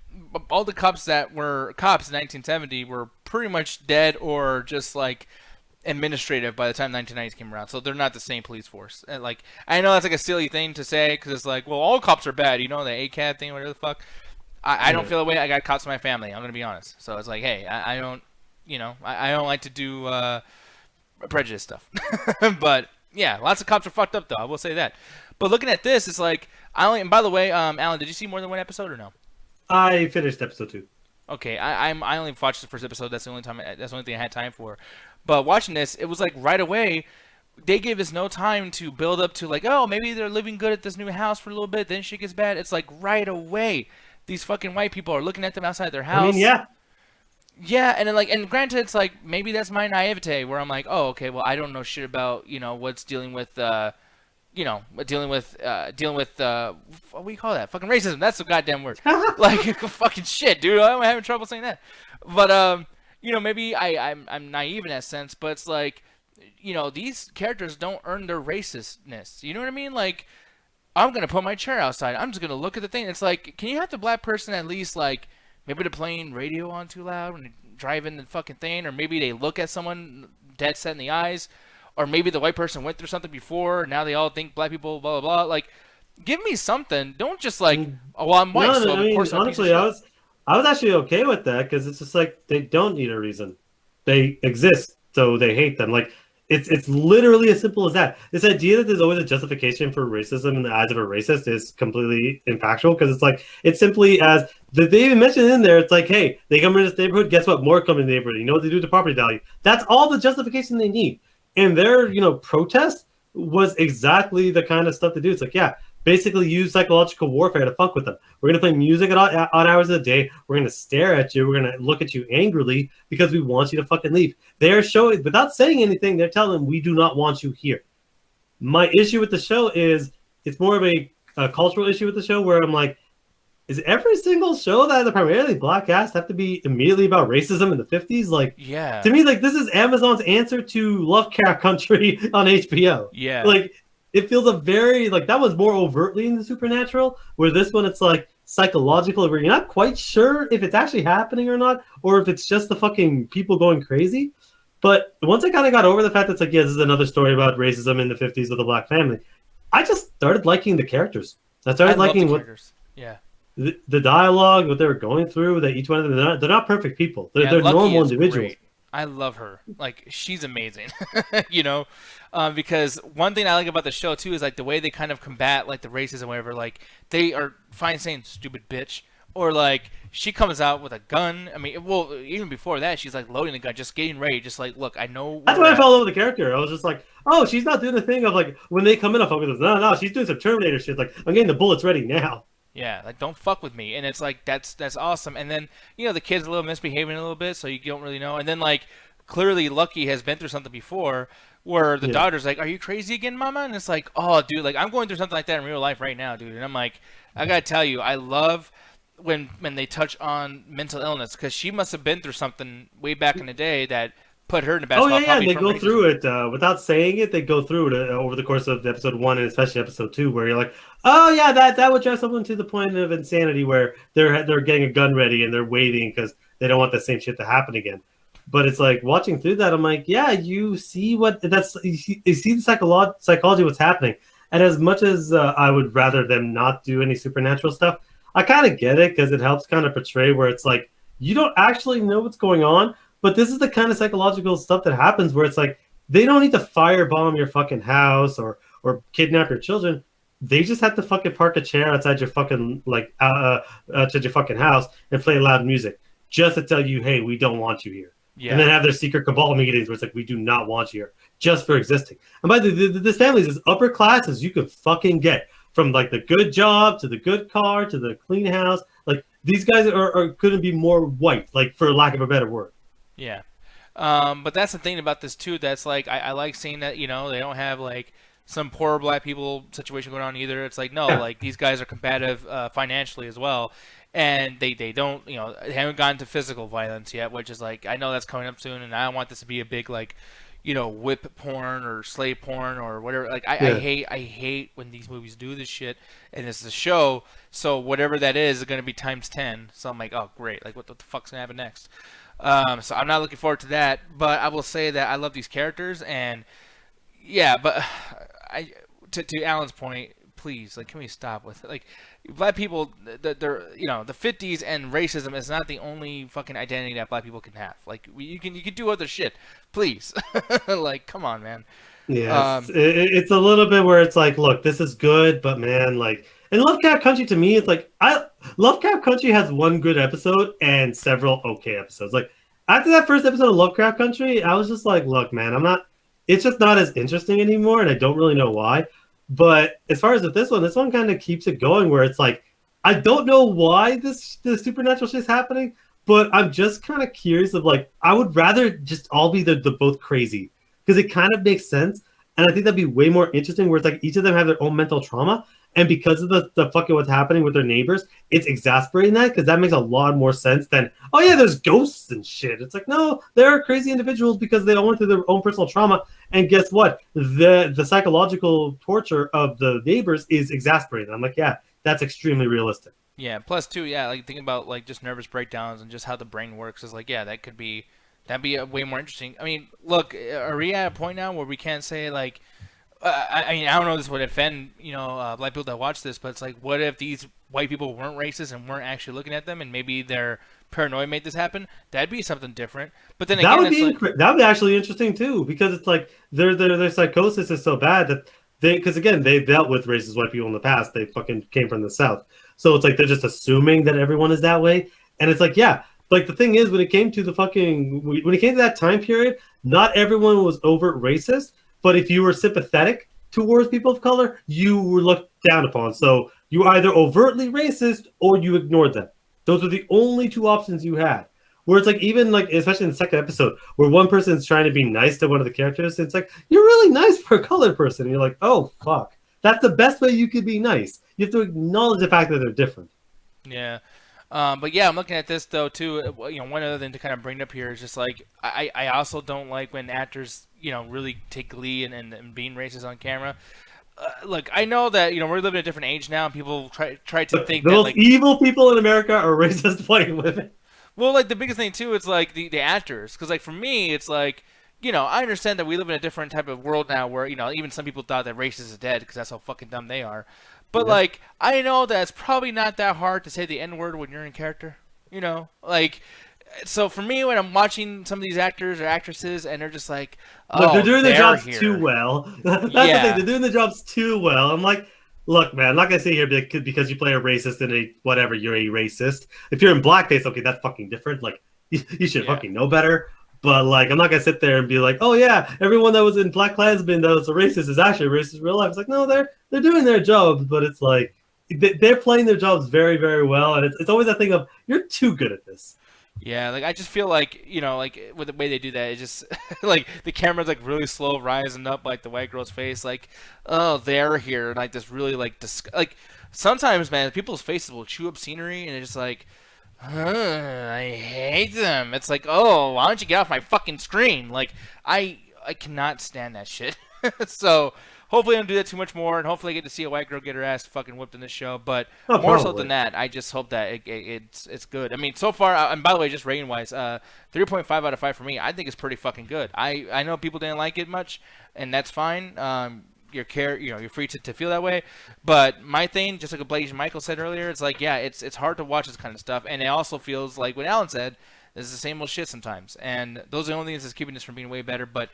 all the cops that were cops in 1970 were pretty much dead or just like administrative by the time 1990s came around, so they're not the same police force. And like I know that's like a silly thing to say because it's like, well, all cops are bad, the ACAT thing, whatever the fuck. I don't feel that way. I got cops in my family. I'm gonna be honest. So it's like, hey, I don't, I don't like to do prejudice stuff. But yeah, lots of cops are fucked up though. I will say that. But looking at this, it's like and by the way, Alan, did you see more than one episode or no? I finished episode 2. Okay, I only watched the first episode. That's the only time. That's the only thing I had time for. But watching this, it was like right away. They gave us no time to build up to like, oh, maybe they're living good at this new house for a little bit. Then shit gets bad. It's like right away. These fucking white people are looking at them outside their house. I mean, yeah. Yeah, and then like, and granted, it's like maybe that's my naivete where I'm like, oh, okay, well, I don't know shit about what's dealing with dealing with what do you call that? Fucking racism. That's the goddamn word. Like fucking shit, dude. I'm having trouble saying that. But maybe I'm naive in that sense. But it's like, these characters don't earn their racistness. You know what I mean? Like, I'm gonna put my chair outside. I'm just gonna look at the thing. It's like, can you have the black person at least like maybe they're playing radio on too loud when they drive in the fucking thing, or maybe they look at someone dead set in the eyes. Or maybe the white person went through something before. Now they all think black people, blah, blah, blah. Like, give me something. Don't just like, oh, well, I'm white, No, so I mean, of course I'm honestly, I was actually okay with that because it's just like they don't need a reason. They exist, so they hate them. Like, it's literally as simple as that. This idea that there's always a justification for racism in the eyes of a racist is completely infactual because it's like, it's simply as, they even mentioned in there, it's like, hey, they come in this neighborhood, guess what? More come in the neighborhood. You know what they do to property value? That's all the justification they need. And their, protest was exactly the kind of stuff to do. It's like, yeah, basically use psychological warfare to fuck with them. We're going to play music at odd hours of the day. We're going to stare at you. We're going to look at you angrily because we want you to fucking leave. They're showing, without saying anything, they're telling them, we do not want you here. My issue with the show is, it's more of a cultural issue with the show where I'm like, is every single show that the primarily black cast have to be immediately about racism in the 50s? Like, yeah. To me, like, this is Amazon's answer to Lovecraft Country on HBO. Yeah. Like, it feels a very, like, that was more overtly in the supernatural, where this one, it's like psychological, where you're not quite sure if it's actually happening or not, or if it's just the fucking people going crazy. But once I kind of got over the fact that it's like, yeah, this is another story about racism in the 50s with the black family, I just started liking the characters. I started liking what. Yeah. The dialogue, what they were going through, that each one of them, they're not perfect people. They're normal individuals. Great. I love her. Like, she's amazing. Because one thing I like about the show too is like the way they kind of combat like the racism, whatever. Like, they are fine saying "stupid bitch," or like she comes out with a gun. I mean, well, even before that, she's like loading the gun, just getting ready, just like, look, I know. That's why I fell in love with the character. I was just like, oh, she's not doing the thing of like when they come in, I'll fuck with this. No, she's doing some Terminator shit. Like, I'm getting the bullets ready now. Yeah, like don't fuck with me, and it's like that's awesome. And then the kid's a little misbehaving a little bit, so you don't really know. And then like clearly Lucky has been through something before, where the daughter's like, "Are you crazy again, Mama?" And it's like, "Oh, dude, like I'm going through something like that in real life right now, dude." And I'm like, I gotta tell you, I love when they touch on mental illness because she must have been through something way back in the day that put her in a bad spot. Yeah. They go through it without saying it. They go through it over the course of episode 1 and especially episode 2, where you're like, oh yeah, that would drive someone to the point of insanity where they're getting a gun ready and they're waiting because they don't want the same shit to happen again. But it's like watching through that, I'm like, yeah, you see the psychology of what's happening. And as much as I would rather them not do any supernatural stuff, I kind of get it because it helps kind of portray where it's like you don't actually know what's going on, but this is the kind of psychological stuff that happens where it's like they don't need to firebomb your fucking house or kidnap your children. They just have to fucking park a chair outside your fucking outside your fucking house and play loud music just to tell you, hey, we don't want you here. Yeah. And then have their secret cabal meetings where it's like, we do not want you here just for existing. And by the this family is as upper class as you could fucking get. From like the good job to the good car to the clean house, like these guys are couldn't be more white, like for lack of a better word. Yeah, but that's the thing about this too. That's like I like seeing that they don't have like some poor black people situation going on either. It's like no, like these guys are combative financially as well, and they don't they haven't gotten to physical violence yet, which is like I know that's coming up soon, and I don't want this to be a big like. Whip porn or slave porn or whatever. Like I hate when these movies do this shit, and it's a show. So whatever that is going to be times 10. So I'm like, oh great, like what the fuck's gonna happen next? So I'm not looking forward to that. But I will say that I love these characters, and yeah, but to Alan's point, please, like, can we stop with like black people? They're the 50s and racism is not the only fucking identity that black people can have. Like you can do other shit. Please, like, come on, man. Yeah, it's a little bit where it's like, look, this is good, but man, like, and Lovecraft Country to me, it's like, Lovecraft Country has one good episode and several okay episodes. Like, after that first episode of Lovecraft Country, I was just like, look, man, it's just not as interesting anymore, and I don't really know why. But as far as with this one kind of keeps it going, where it's like, I don't know why the supernatural shit's happening, but I'm just kind of curious of like, I would rather just all be the both crazy because it kind of makes sense. And I think that'd be way more interesting where it's like each of them have their own mental trauma. And because of the fucking what's happening with their neighbors, it's exasperating that because that makes a lot more sense than, oh yeah, there's ghosts and shit. It's like, no, they're crazy individuals because they all went through their own personal trauma. And guess what? The psychological torture of the neighbors is exasperating. I'm like, yeah, that's extremely realistic. Yeah, plus too, yeah, like thinking about like just nervous breakdowns and just how the brain works is like, yeah, that'd be way more interesting. I mean, look, are we at a point now where we can't say like, I mean, I don't know if this would offend black people that watch this, but it's like, what if these white people weren't racist and weren't actually looking at them, and maybe their paranoia made this happen? That'd be something different. But then again, that would be actually interesting too, because it's like their psychosis is so bad that because again they dealt with racist white people in the past. They fucking came from the South. So it's like they're just assuming that everyone is that way. And it's like, yeah, like the thing is when it came to that time period, not everyone was overt racist, but if you were sympathetic towards people of color, you were looked down upon. So you either overtly racist or you ignored them. Those are the only two options you had. Where it's like, even like, especially in the second episode, where one person's trying to be nice to one of the characters, it's like, you're really nice for a colored person. And you're like, oh, fuck. That's the best way you could be nice. You have to acknowledge the fact that they're different. Yeah. But yeah, I'm looking at this though too. One other thing to kind of bring up here is just like I also don't like when actors really take glee and being racist on camera. Look, I know that we're living in a different age now, and people try to think that like evil people in America are racist white women. Well, like the biggest thing too, it's like the actors, because like for me, it's like. I understand that we live in a different type of world now where, even some people thought that racism is dead because that's how fucking dumb they are. But, like, I know that it's probably not that hard to say the N-word when you're in character. Like, so for me, when I'm watching some of these actors or actresses and they're just like, oh, they're doing their jobs too well. That's the thing. They're doing the jobs too well. I'm like, Look, man, I'm not gonna sit here because you play a racist in a whatever. You're a racist. If you're in blackface, okay, that's fucking different. Like, you should fucking know better. But like, I'm not gonna sit there and be like, oh yeah, everyone that was in Black Klansman that was a racist is actually a racist in real life. It's like, no, they're doing their jobs, but it's like they're playing their jobs very, very well, and it's always that thing of you're too good at this. Yeah, like I just feel like like with the way they do that, it just like the camera's like really slow, rising up like the white girl's face, like oh they're here, like this really like like sometimes man, people's faces will chew up scenery, and it's just like, I hate them. It's like, oh, why don't you get off my fucking screen? Like I cannot stand that shit. So hopefully I don't do that too much more, and hopefully I get to see a white girl get her ass fucking whipped in this show. But more so than that, I just hope that it's good. I mean, so far, and by the way, just rating wise, 3.5 out of 5 for me. I think it's pretty fucking good. I know people didn't like it much, and that's fine. You're free to feel that way. But my thing, just like Blaze and Michael said earlier, it's like, yeah, it's hard to watch this kind of stuff, and it also feels like what Alan said. This is the same old shit sometimes, and those are the only things that's keeping this from being way better. But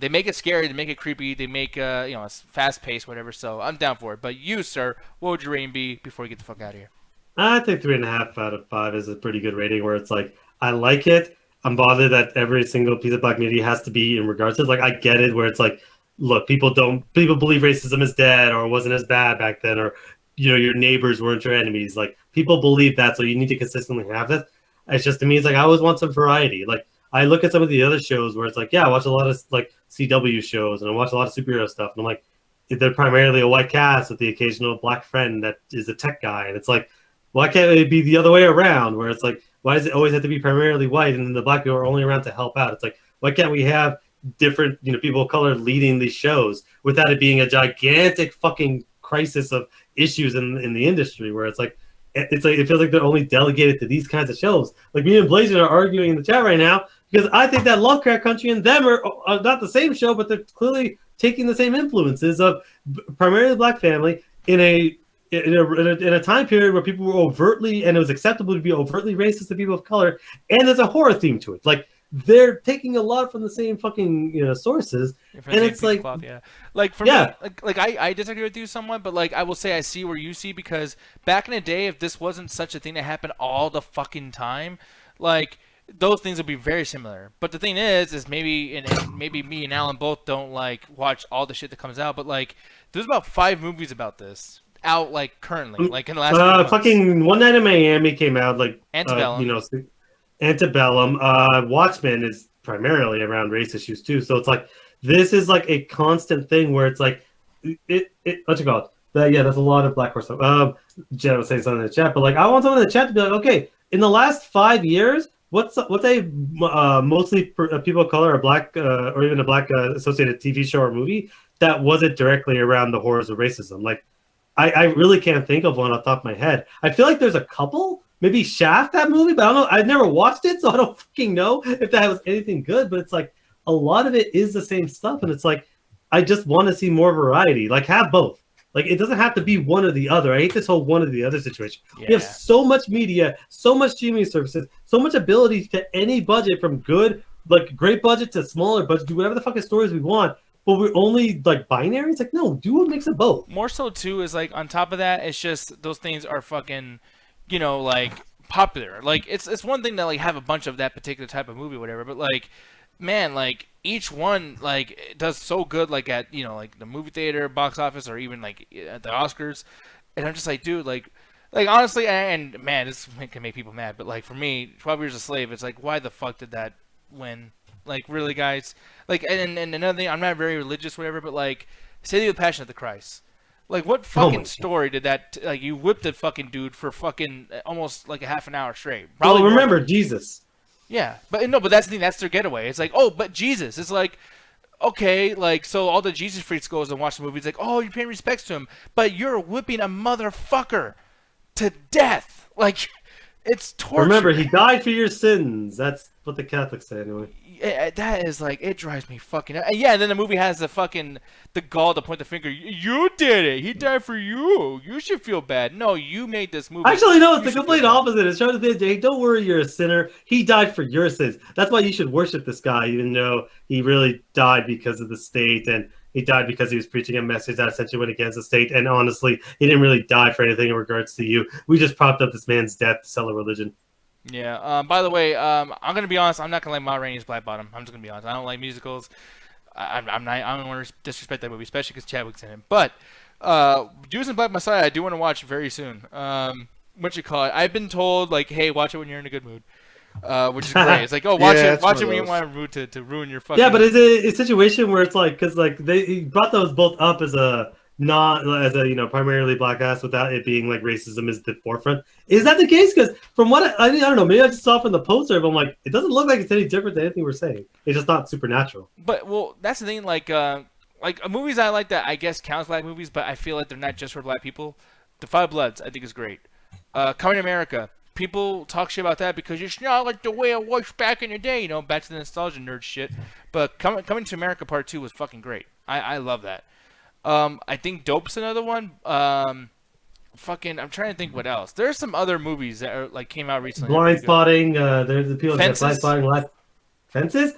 they make it scary, they make it creepy, they make it's fast paced, whatever. So I'm down for it. But you, sir, what would your rating be before you get the fuck out of here? I think 3.5 out of 5 is a pretty good rating. Where it's like I like it. I'm bothered that every single piece of black media has to be in regards to it. Like I get it, where it's like, look, people believe racism is dead or wasn't as bad back then, or your neighbors weren't your enemies. Like people believe that, so you need to consistently have it. It's just, to me, it's like I always want some variety. Like I look at some of the other shows where it's like, yeah, I watch a lot of like CW shows and I watch a lot of superhero stuff, and I'm like, they're primarily a white cast with the occasional black friend that is a tech guy, and it's like, why can't it be the other way around? Where it's like, why does it always have to be primarily white, and then the black people are only around to help out? It's like, why can't we have different people of color leading these shows without it being a gigantic fucking crisis of issues in the industry? Where it's like it feels like they're only delegated to these kinds of shows. Like me and Blazer are arguing in the chat right now because I think that Lovecraft Country and them are not the same show, but they're clearly taking the same influences of primarily the black family in a time period where people were overtly, and it was acceptable to be overtly racist to people of color, and there's a horror theme to it. Like they're taking a lot from the same fucking sources, and it's like, cloth, yeah. Like for me, like I disagree with you somewhat, but like I will say I see where you see, because back in the day, if this wasn't such a thing that happened all the fucking time, like those things would be very similar. But the thing is maybe and maybe me and Alan both don't like watch all the shit that comes out, but like there's about 5 movies about this out like currently, like in the last fucking One Night in Miami came out, like Antebellum. Antebellum. Watchmen is primarily around race issues too, so it's like this is like a constant thing where it's like it what's it called? That's a lot of black horse stuff. Jen was saying something in the chat, but like I want someone in the chat to be like, okay, in the last 5 years, what's a mostly people of color or black or even a black associated TV show or movie that wasn't directly around the horrors of racism? Like I really can't think of one off the top of my head. I feel like there's a couple. Maybe Shaft, that movie, but I don't know. I've never watched it, so I don't fucking know if that was anything good. But it's like a lot of it is the same stuff, and it's like I just want to see more variety. Like have both. Like it doesn't have to be one or the other. I hate this whole one or the other situation. Yeah. We have so much media, so much streaming services, so much ability to any budget, from good, like great budget to smaller budget, do whatever the fucking stories we want. But we're only like binary. It's like, no, do a mix of both. More so too is like on top of that, it's just those things are fucking, like popular. Like it's one thing to like have a bunch of that particular type of movie, or whatever. But like, man, like each one like does so good, like at like the movie theater, box office, or even like at the Oscars. And I'm just like, dude, like honestly, and man, this can make people mad. But like for me, 12 Years a Slave, it's like, why the fuck did that win? Like really, guys. Like and another thing, I'm not very religious, whatever, but like, City of the Passion of the Christ. Like, what fucking story did that? Like, you whipped that fucking dude for fucking almost like a half an hour straight. Probably remember Jesus. Yeah, but no, but that's the thing. That's their getaway. It's like, oh, but Jesus. It's like, okay, like so all the Jesus freaks goes and watch the movie. It's like, oh, you're paying respects to him, but you're whipping a motherfucker to death. Like, it's torture. Remember, he died for your sins. That's what the Catholics say, anyway. That is like, it drives me fucking. Yeah, and then the movie has the gall to point the finger. You did it. He died for you. You should feel bad. No, you made this movie. Actually, no, it's the complete opposite. It's trying to say, hey, don't worry, you're a sinner. He died for your sins. That's why you should worship this guy, even though he really died because of the state and he died because he was preaching a message that essentially went against the state. And honestly, he didn't really die for anything in regards to you. We just propped up this man's death to sell a religion. Yeah. By the way, I'm gonna be honest. I'm not gonna like Ma Rainey's Black Bottom. I'm just gonna be honest. I don't like musicals. I'm not. I don't want to disrespect that movie, especially because Chadwick's in it. But Judas and Black Messiah, I do want to watch very soon. What you call it? I've been told like, hey, watch it when you're in a good mood. Which is great. It's like, oh, watch it when you want to ruin your fucking. Yeah, but it's a situation where it's like, because like he brought those both up as a primarily black ass without it being like racism is the forefront. Is that the case? Because from what I don't know, maybe I just saw from the poster, but I'm like, it doesn't look like it's any different than anything we're saying. It's just not supernatural. But well, that's the thing. Like movies I like that I guess counts black movies, but I feel like they're not just for black people. The Five Bloods I think is great. Coming to America. People talk shit about that because it's not like the way it was back in the day, back to the nostalgia nerd shit. But Coming to America Part 2 was fucking great. I love that. I think Dope's another one. I'm trying to think what else. There's some other movies that are like came out recently. Blind Spotting. There's the people that Blind Spotting. Fences.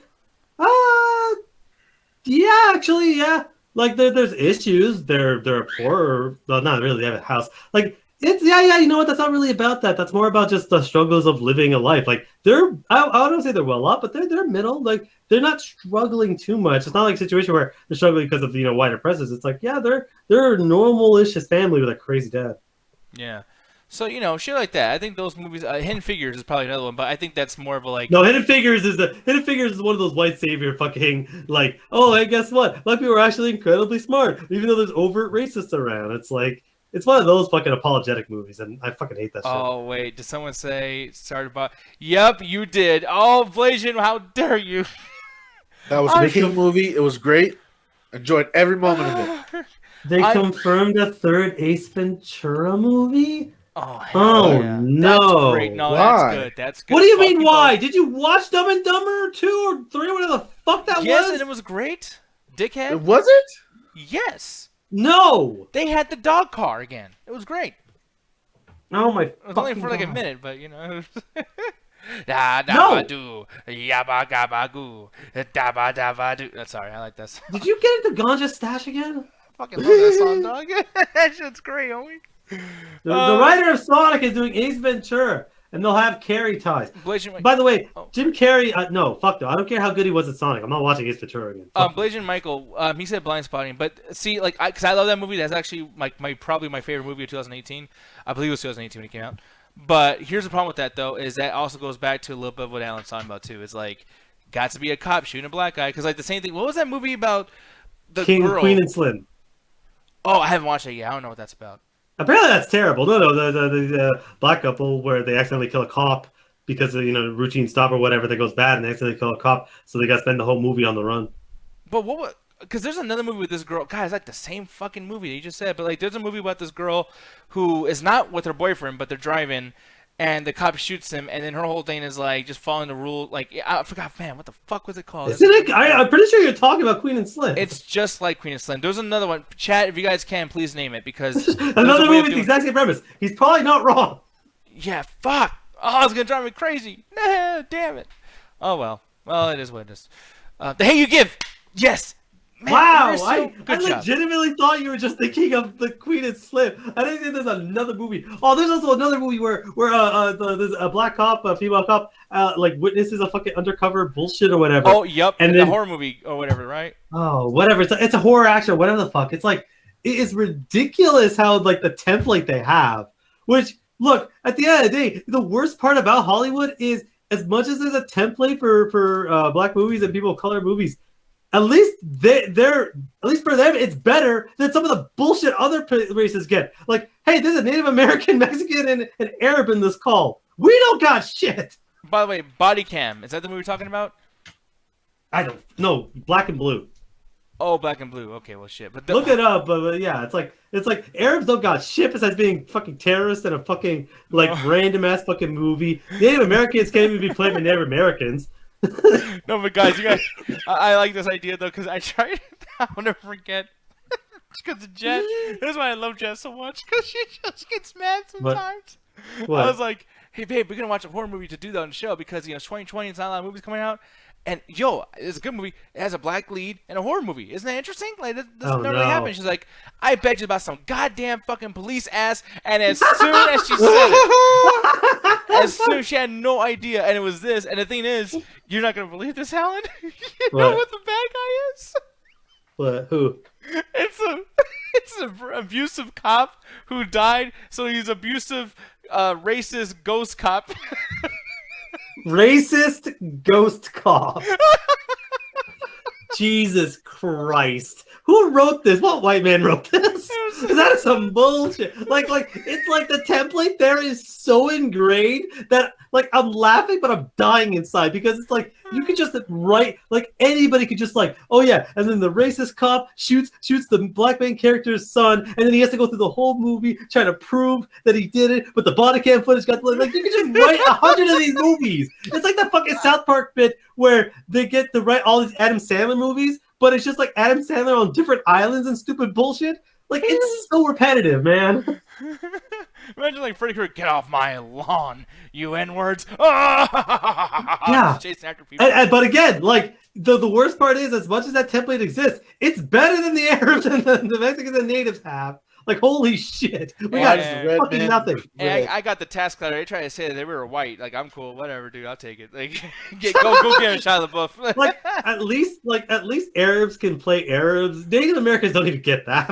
Yeah, actually, yeah. Like there's issues. They're poor. Well, not really. They have a house. Like. It's yeah. You know what? That's not really about that. That's more about just the struggles of living a life. Like I don't say they're well off, but they're middle. Like they're not struggling too much. It's not like a situation where they're struggling because of wider presses. It's like they're a normal-ish family with a crazy dad. Yeah. So shit like that. I think those movies. Hidden Figures is probably another one, but I think that's more of a like. No, Hidden Figures is one of those white savior fucking like. Oh, hey, guess what? Black people are actually incredibly smart, even though there's overt racists around. It's like. It's one of those fucking apologetic movies, and I fucking hate that shit. Oh, wait. Did someone say started by... Yep, you did. Oh, Blasian, how dare you? That was a Mickey movie. It was great. Enjoyed every moment of it. They confirmed a third Ace Ventura movie? Oh yeah. No. That's great. No, why? That's good. What do you mean, why? Did you watch Dumb and Dumber 2 or 3 or whatever the fuck that was? Yes, and it was great. Dickhead. Was it? Yes. No! They had the dog car again. It was great. Oh my! It was only for like a minute, but Da da No! ba do, yabba gabba goo, da ba da ba do. Sorry, I like this. Did you get into Ganja Stash again? I fucking love that song, dog. That shit's great, homie. The writer of Sonic is doing Ace Ventura, and they'll have Carrie ties. By the way, Jim Carrey. No, fuck no. I don't care how good he was at Sonic. I'm not watching Ace Ventura again. Blasian Michael. He said Blind Spotting, but see, like, because I love that movie. That's actually probably my favorite movie of 2018. I believe it was 2018 when it came out. But here's the problem with that though, is that also goes back to a little bit of what Alan's talking about too. It's like, got to be a cop shooting a black guy, because like the same thing. What was that movie about? The girl? Queen and Slim. Oh, I haven't watched it yet. I don't know what that's about. Apparently that's terrible. No, the black couple where they accidentally kill a cop because of routine stop or whatever that goes bad, and they accidentally kill a cop, so they got to spend the whole movie on the run. But what? Because there's another movie with this girl. God, it's like the same fucking movie that you just said. But like, there's a movie about this girl who is not with her boyfriend, but they're driving, and the cop shoots him, and then her whole thing is like just following the rule. Like, I forgot, man, what the fuck was it called? Isn't it? I'm pretty sure you're talking about Queen and Slim. It's just like Queen and Slim. There's another one. Chat, if you guys can, please name it, because another movie with the exact same premise. He's probably not wrong. Yeah, fuck. Oh, it's gonna drive me crazy. Nah, damn it. Oh well. Well, it is what it is. The Hey You Give. Yes. Man, wow, I legitimately thought you were just thinking of the Queen and Slim. I didn't think there's another movie. Oh, there's also another movie where there's a black cop, a female cop, like witnesses a fucking undercover bullshit or whatever. Oh, yep, and then, the horror movie or whatever, right? Oh, whatever. It's a horror action, whatever the fuck. It's like, it is ridiculous how like the template they have. Which, look, at the end of the day, the worst part about Hollywood is, as much as there's a template for black movies and people of color movies, at least they're at least for them, it's better than some of the bullshit other races get. Like, hey, there's a Native American, Mexican, and Arab in this call. We don't got shit. By the way, Body Cam, is that the movie we're talking about? I don't know. Black and Blue. Oh, Black and Blue. Okay, well, shit. But look it up. But yeah, it's like Arabs don't got shit besides being fucking terrorists in a fucking random ass fucking movie. Native Americans can't even be played by Native Americans. No, but guys, I like this idea though, because I tried. I'll never forget. Because of Jet. That's why I love Jet so much, because she just gets mad sometimes. What? I was like, hey babe, we're gonna watch a horror movie to do that on the show because 2020 is not a lot of movies coming out. And yo, it's a good movie. It has a black lead and a horror movie. Isn't that interesting? Like this Oh, never really no. happened. She's like, I bet you about some goddamn fucking police ass. And as soon as she said it, as soon she had no idea, and it was this. And the thing is, you're not gonna believe this, Alan. You know What? what the bad guy is? What? Who? It's an abusive cop who died. So he's abusive, racist ghost cop. Racist ghost cop. Jesus Christ. Who wrote this? What white man wrote this? Is that some bullshit? Like it's like the template there is so ingrained that like I'm laughing but I'm dying inside because it's like you could just write like anybody could just like, oh yeah, and then the racist cop shoots the black main character's son, and then he has to go through the whole movie trying to prove that he did it, but the body cam footage got like you could just write 100 of these movies. It's like the fucking South Park bit where they get to write all these Adam Sandler movies, but it's just like Adam Sandler on different islands and stupid bullshit. Like it's so repetitive, man. Imagine like Freddy Krueger, get off my lawn, you N-words. Yeah. Chasing after people. But again, like the worst part is, as much as that template exists, it's better than the Arabs and the Mexicans and natives have. Like holy shit, we got fucking nothing. And I got the task letter. They tried to say that they were white. Like I'm cool, whatever, dude. I'll take it. Like go get a Shia LaBeouf. like at least Arabs can play Arabs. Native Americans don't even get that.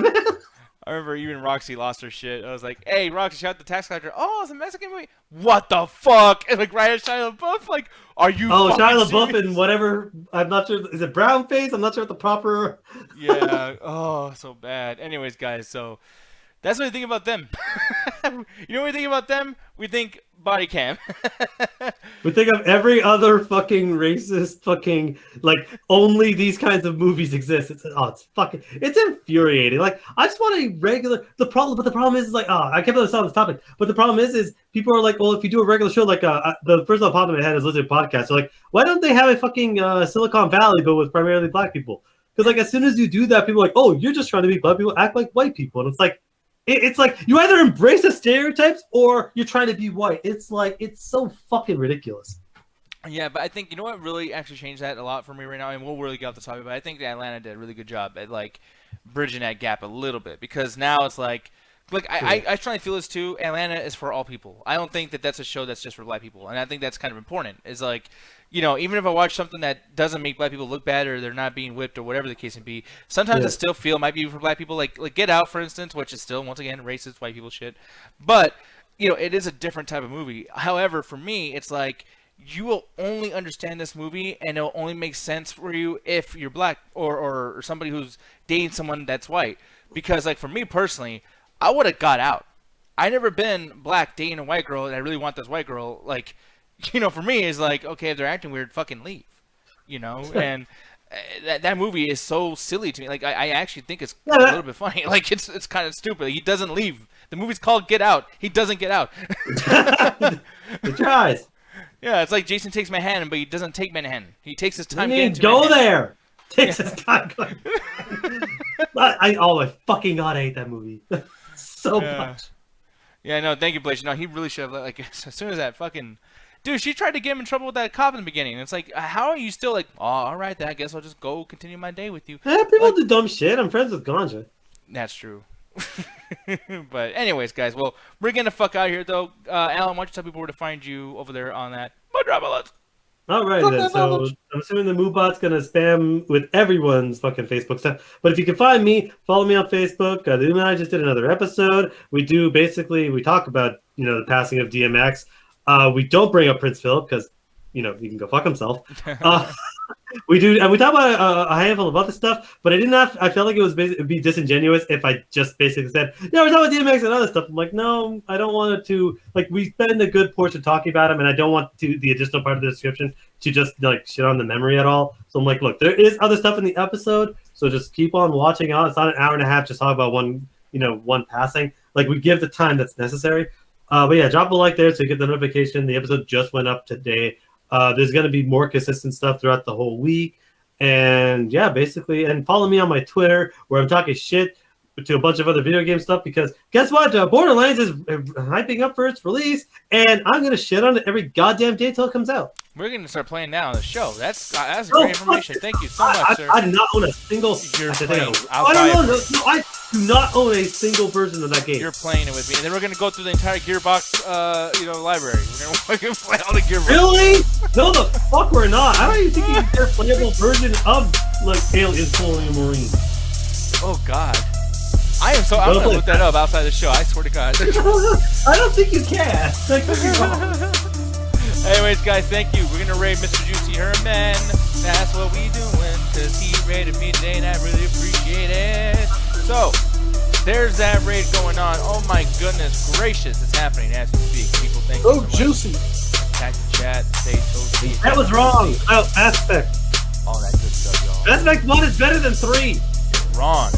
I remember even Roxy lost her shit. I was like, "Hey, Roxy, shout out the tax collector. Oh, it's a Mexican movie. What the fuck?" And like right at Shia LaBeouf, like, "Are you?" Oh, Shia LaBeouf serious? and whatever. I'm not sure. Is it brown face? I'm not sure what the proper. Yeah. Oh, so bad. Anyways, guys, so that's what we think about them. You know what we think about them? We think body cam. We think of every other fucking racist fucking like only these kinds of movies exist. It's infuriating. Like I just want a regular. The problem is like I can't believe it's on this topic. But the problem is people are like, well, if you do a regular show like the first one popped in my head is Lizard Podcast. So like, why don't they have a fucking Silicon Valley but with primarily black people? Because like as soon as you do that, people are like, oh, you're just trying to make black people act like white people, and it's like. It's like you either embrace the stereotypes or you're trying to be white. It's like it's so fucking ridiculous. Yeah, but I think you know what really actually changed that a lot for me right now, and we'll really get off the topic. But I think that Atlanta did a really good job at like bridging that gap a little bit because now it's like I try to feel this too. Atlanta is for all people. I don't think that that's a show that's just for black people, and I think that's kind of important. Is like. You know, even if I watch something that doesn't make black people look bad or they're not being whipped or whatever the case may be, sometimes I still feel it might be for black people. Like Get Out, for instance, which is still, once again, racist white people shit. But, you know, it is a different type of movie. However, for me, it's like you will only understand this movie and it'll only make sense for you if you're black or somebody who's dating someone that's white. Because, like, for me personally, I would have got out. I never been black dating a white girl and I really want this white girl, like... You know, for me, it's like, okay, if they're acting weird, fucking leave. You know, and that movie is so silly to me. Like, I actually think it's a little bit funny. Like, it's kind of stupid. He doesn't leave. The movie's called Get Out. He doesn't get out. He tries. Yeah, it's like Jason Takes Manhattan, but he doesn't take Manhattan. He takes his time You getting need to to go Manhattan. there. Takes his time. My fucking god, I hate that movie so much. Yeah, no, thank you, Blaze. No, he really should have, like, as soon as that fucking... Dude, she tried to get him in trouble with that cop in the beginning. And it's like, how are you still like, oh, all right, then I guess I'll just go continue my day with you. People do dumb shit. I'm friends with Ganja. That's true. But anyways, guys, well, we're getting the fuck out of here, though. Alan, why don't you tell people where to find you over there on that? All right, then. So I'm assuming the Moobot's going to spam with everyone's fucking Facebook stuff. But if you can find me, follow me on Facebook. The Illuminati and I just did another episode. We talk about, the passing of DMX. We don't bring up Prince Philip because, he can go fuck himself. We do, and we talk about a handful of other stuff, but I felt like it'd be disingenuous if I just basically said, yeah, we're talking about DMX and other stuff. I'm like, no, I don't want it to, like, we spend a good portion talking about him, and I don't want the additional part of the description to just, like, shit on the memory at all. So I'm like, look, there is other stuff in the episode, so just keep on watching out. It's not an hour and a half just talk about one passing. Like, we give the time that's necessary. But yeah, drop a like there so you get the notification. The episode just went up today. There's going to be more consistent stuff throughout the whole week. And yeah, basically, and follow me on my Twitter where I'm talking shit to a bunch of other video game stuff because guess what? Borderlands is hyping up for its release, and I'm gonna shit on it every goddamn day till it comes out. We're gonna start playing now on the show. That's great information. Thank you so much, sir. I do not own a single. You're I think playing. I don't know. No, I do not own a single version of that game. You're playing it with me, and then we're gonna go through the entire Gearbox, library. We're gonna play all the Gearbox. Really? No, the fuck we're not. I don't even think you can get a playable version of like Aliens Colonial Marine. Oh God. I'm gonna look that up outside the show. I swear to God. I don't think you can. Like, could be wrong. Anyways, guys, thank you. We're gonna raid Mr. Juicy Herman. That's what we doing, cause he raided me today, and I really appreciate it. So, there's that raid going on. Oh my goodness gracious, it's happening as we speak. People, thank you so much. Juicy. Tag the chat, say Toasty. That was wrong. Oh, Aspect. All that good stuff, y'all. Aspect 1 is better than 3. Wrong.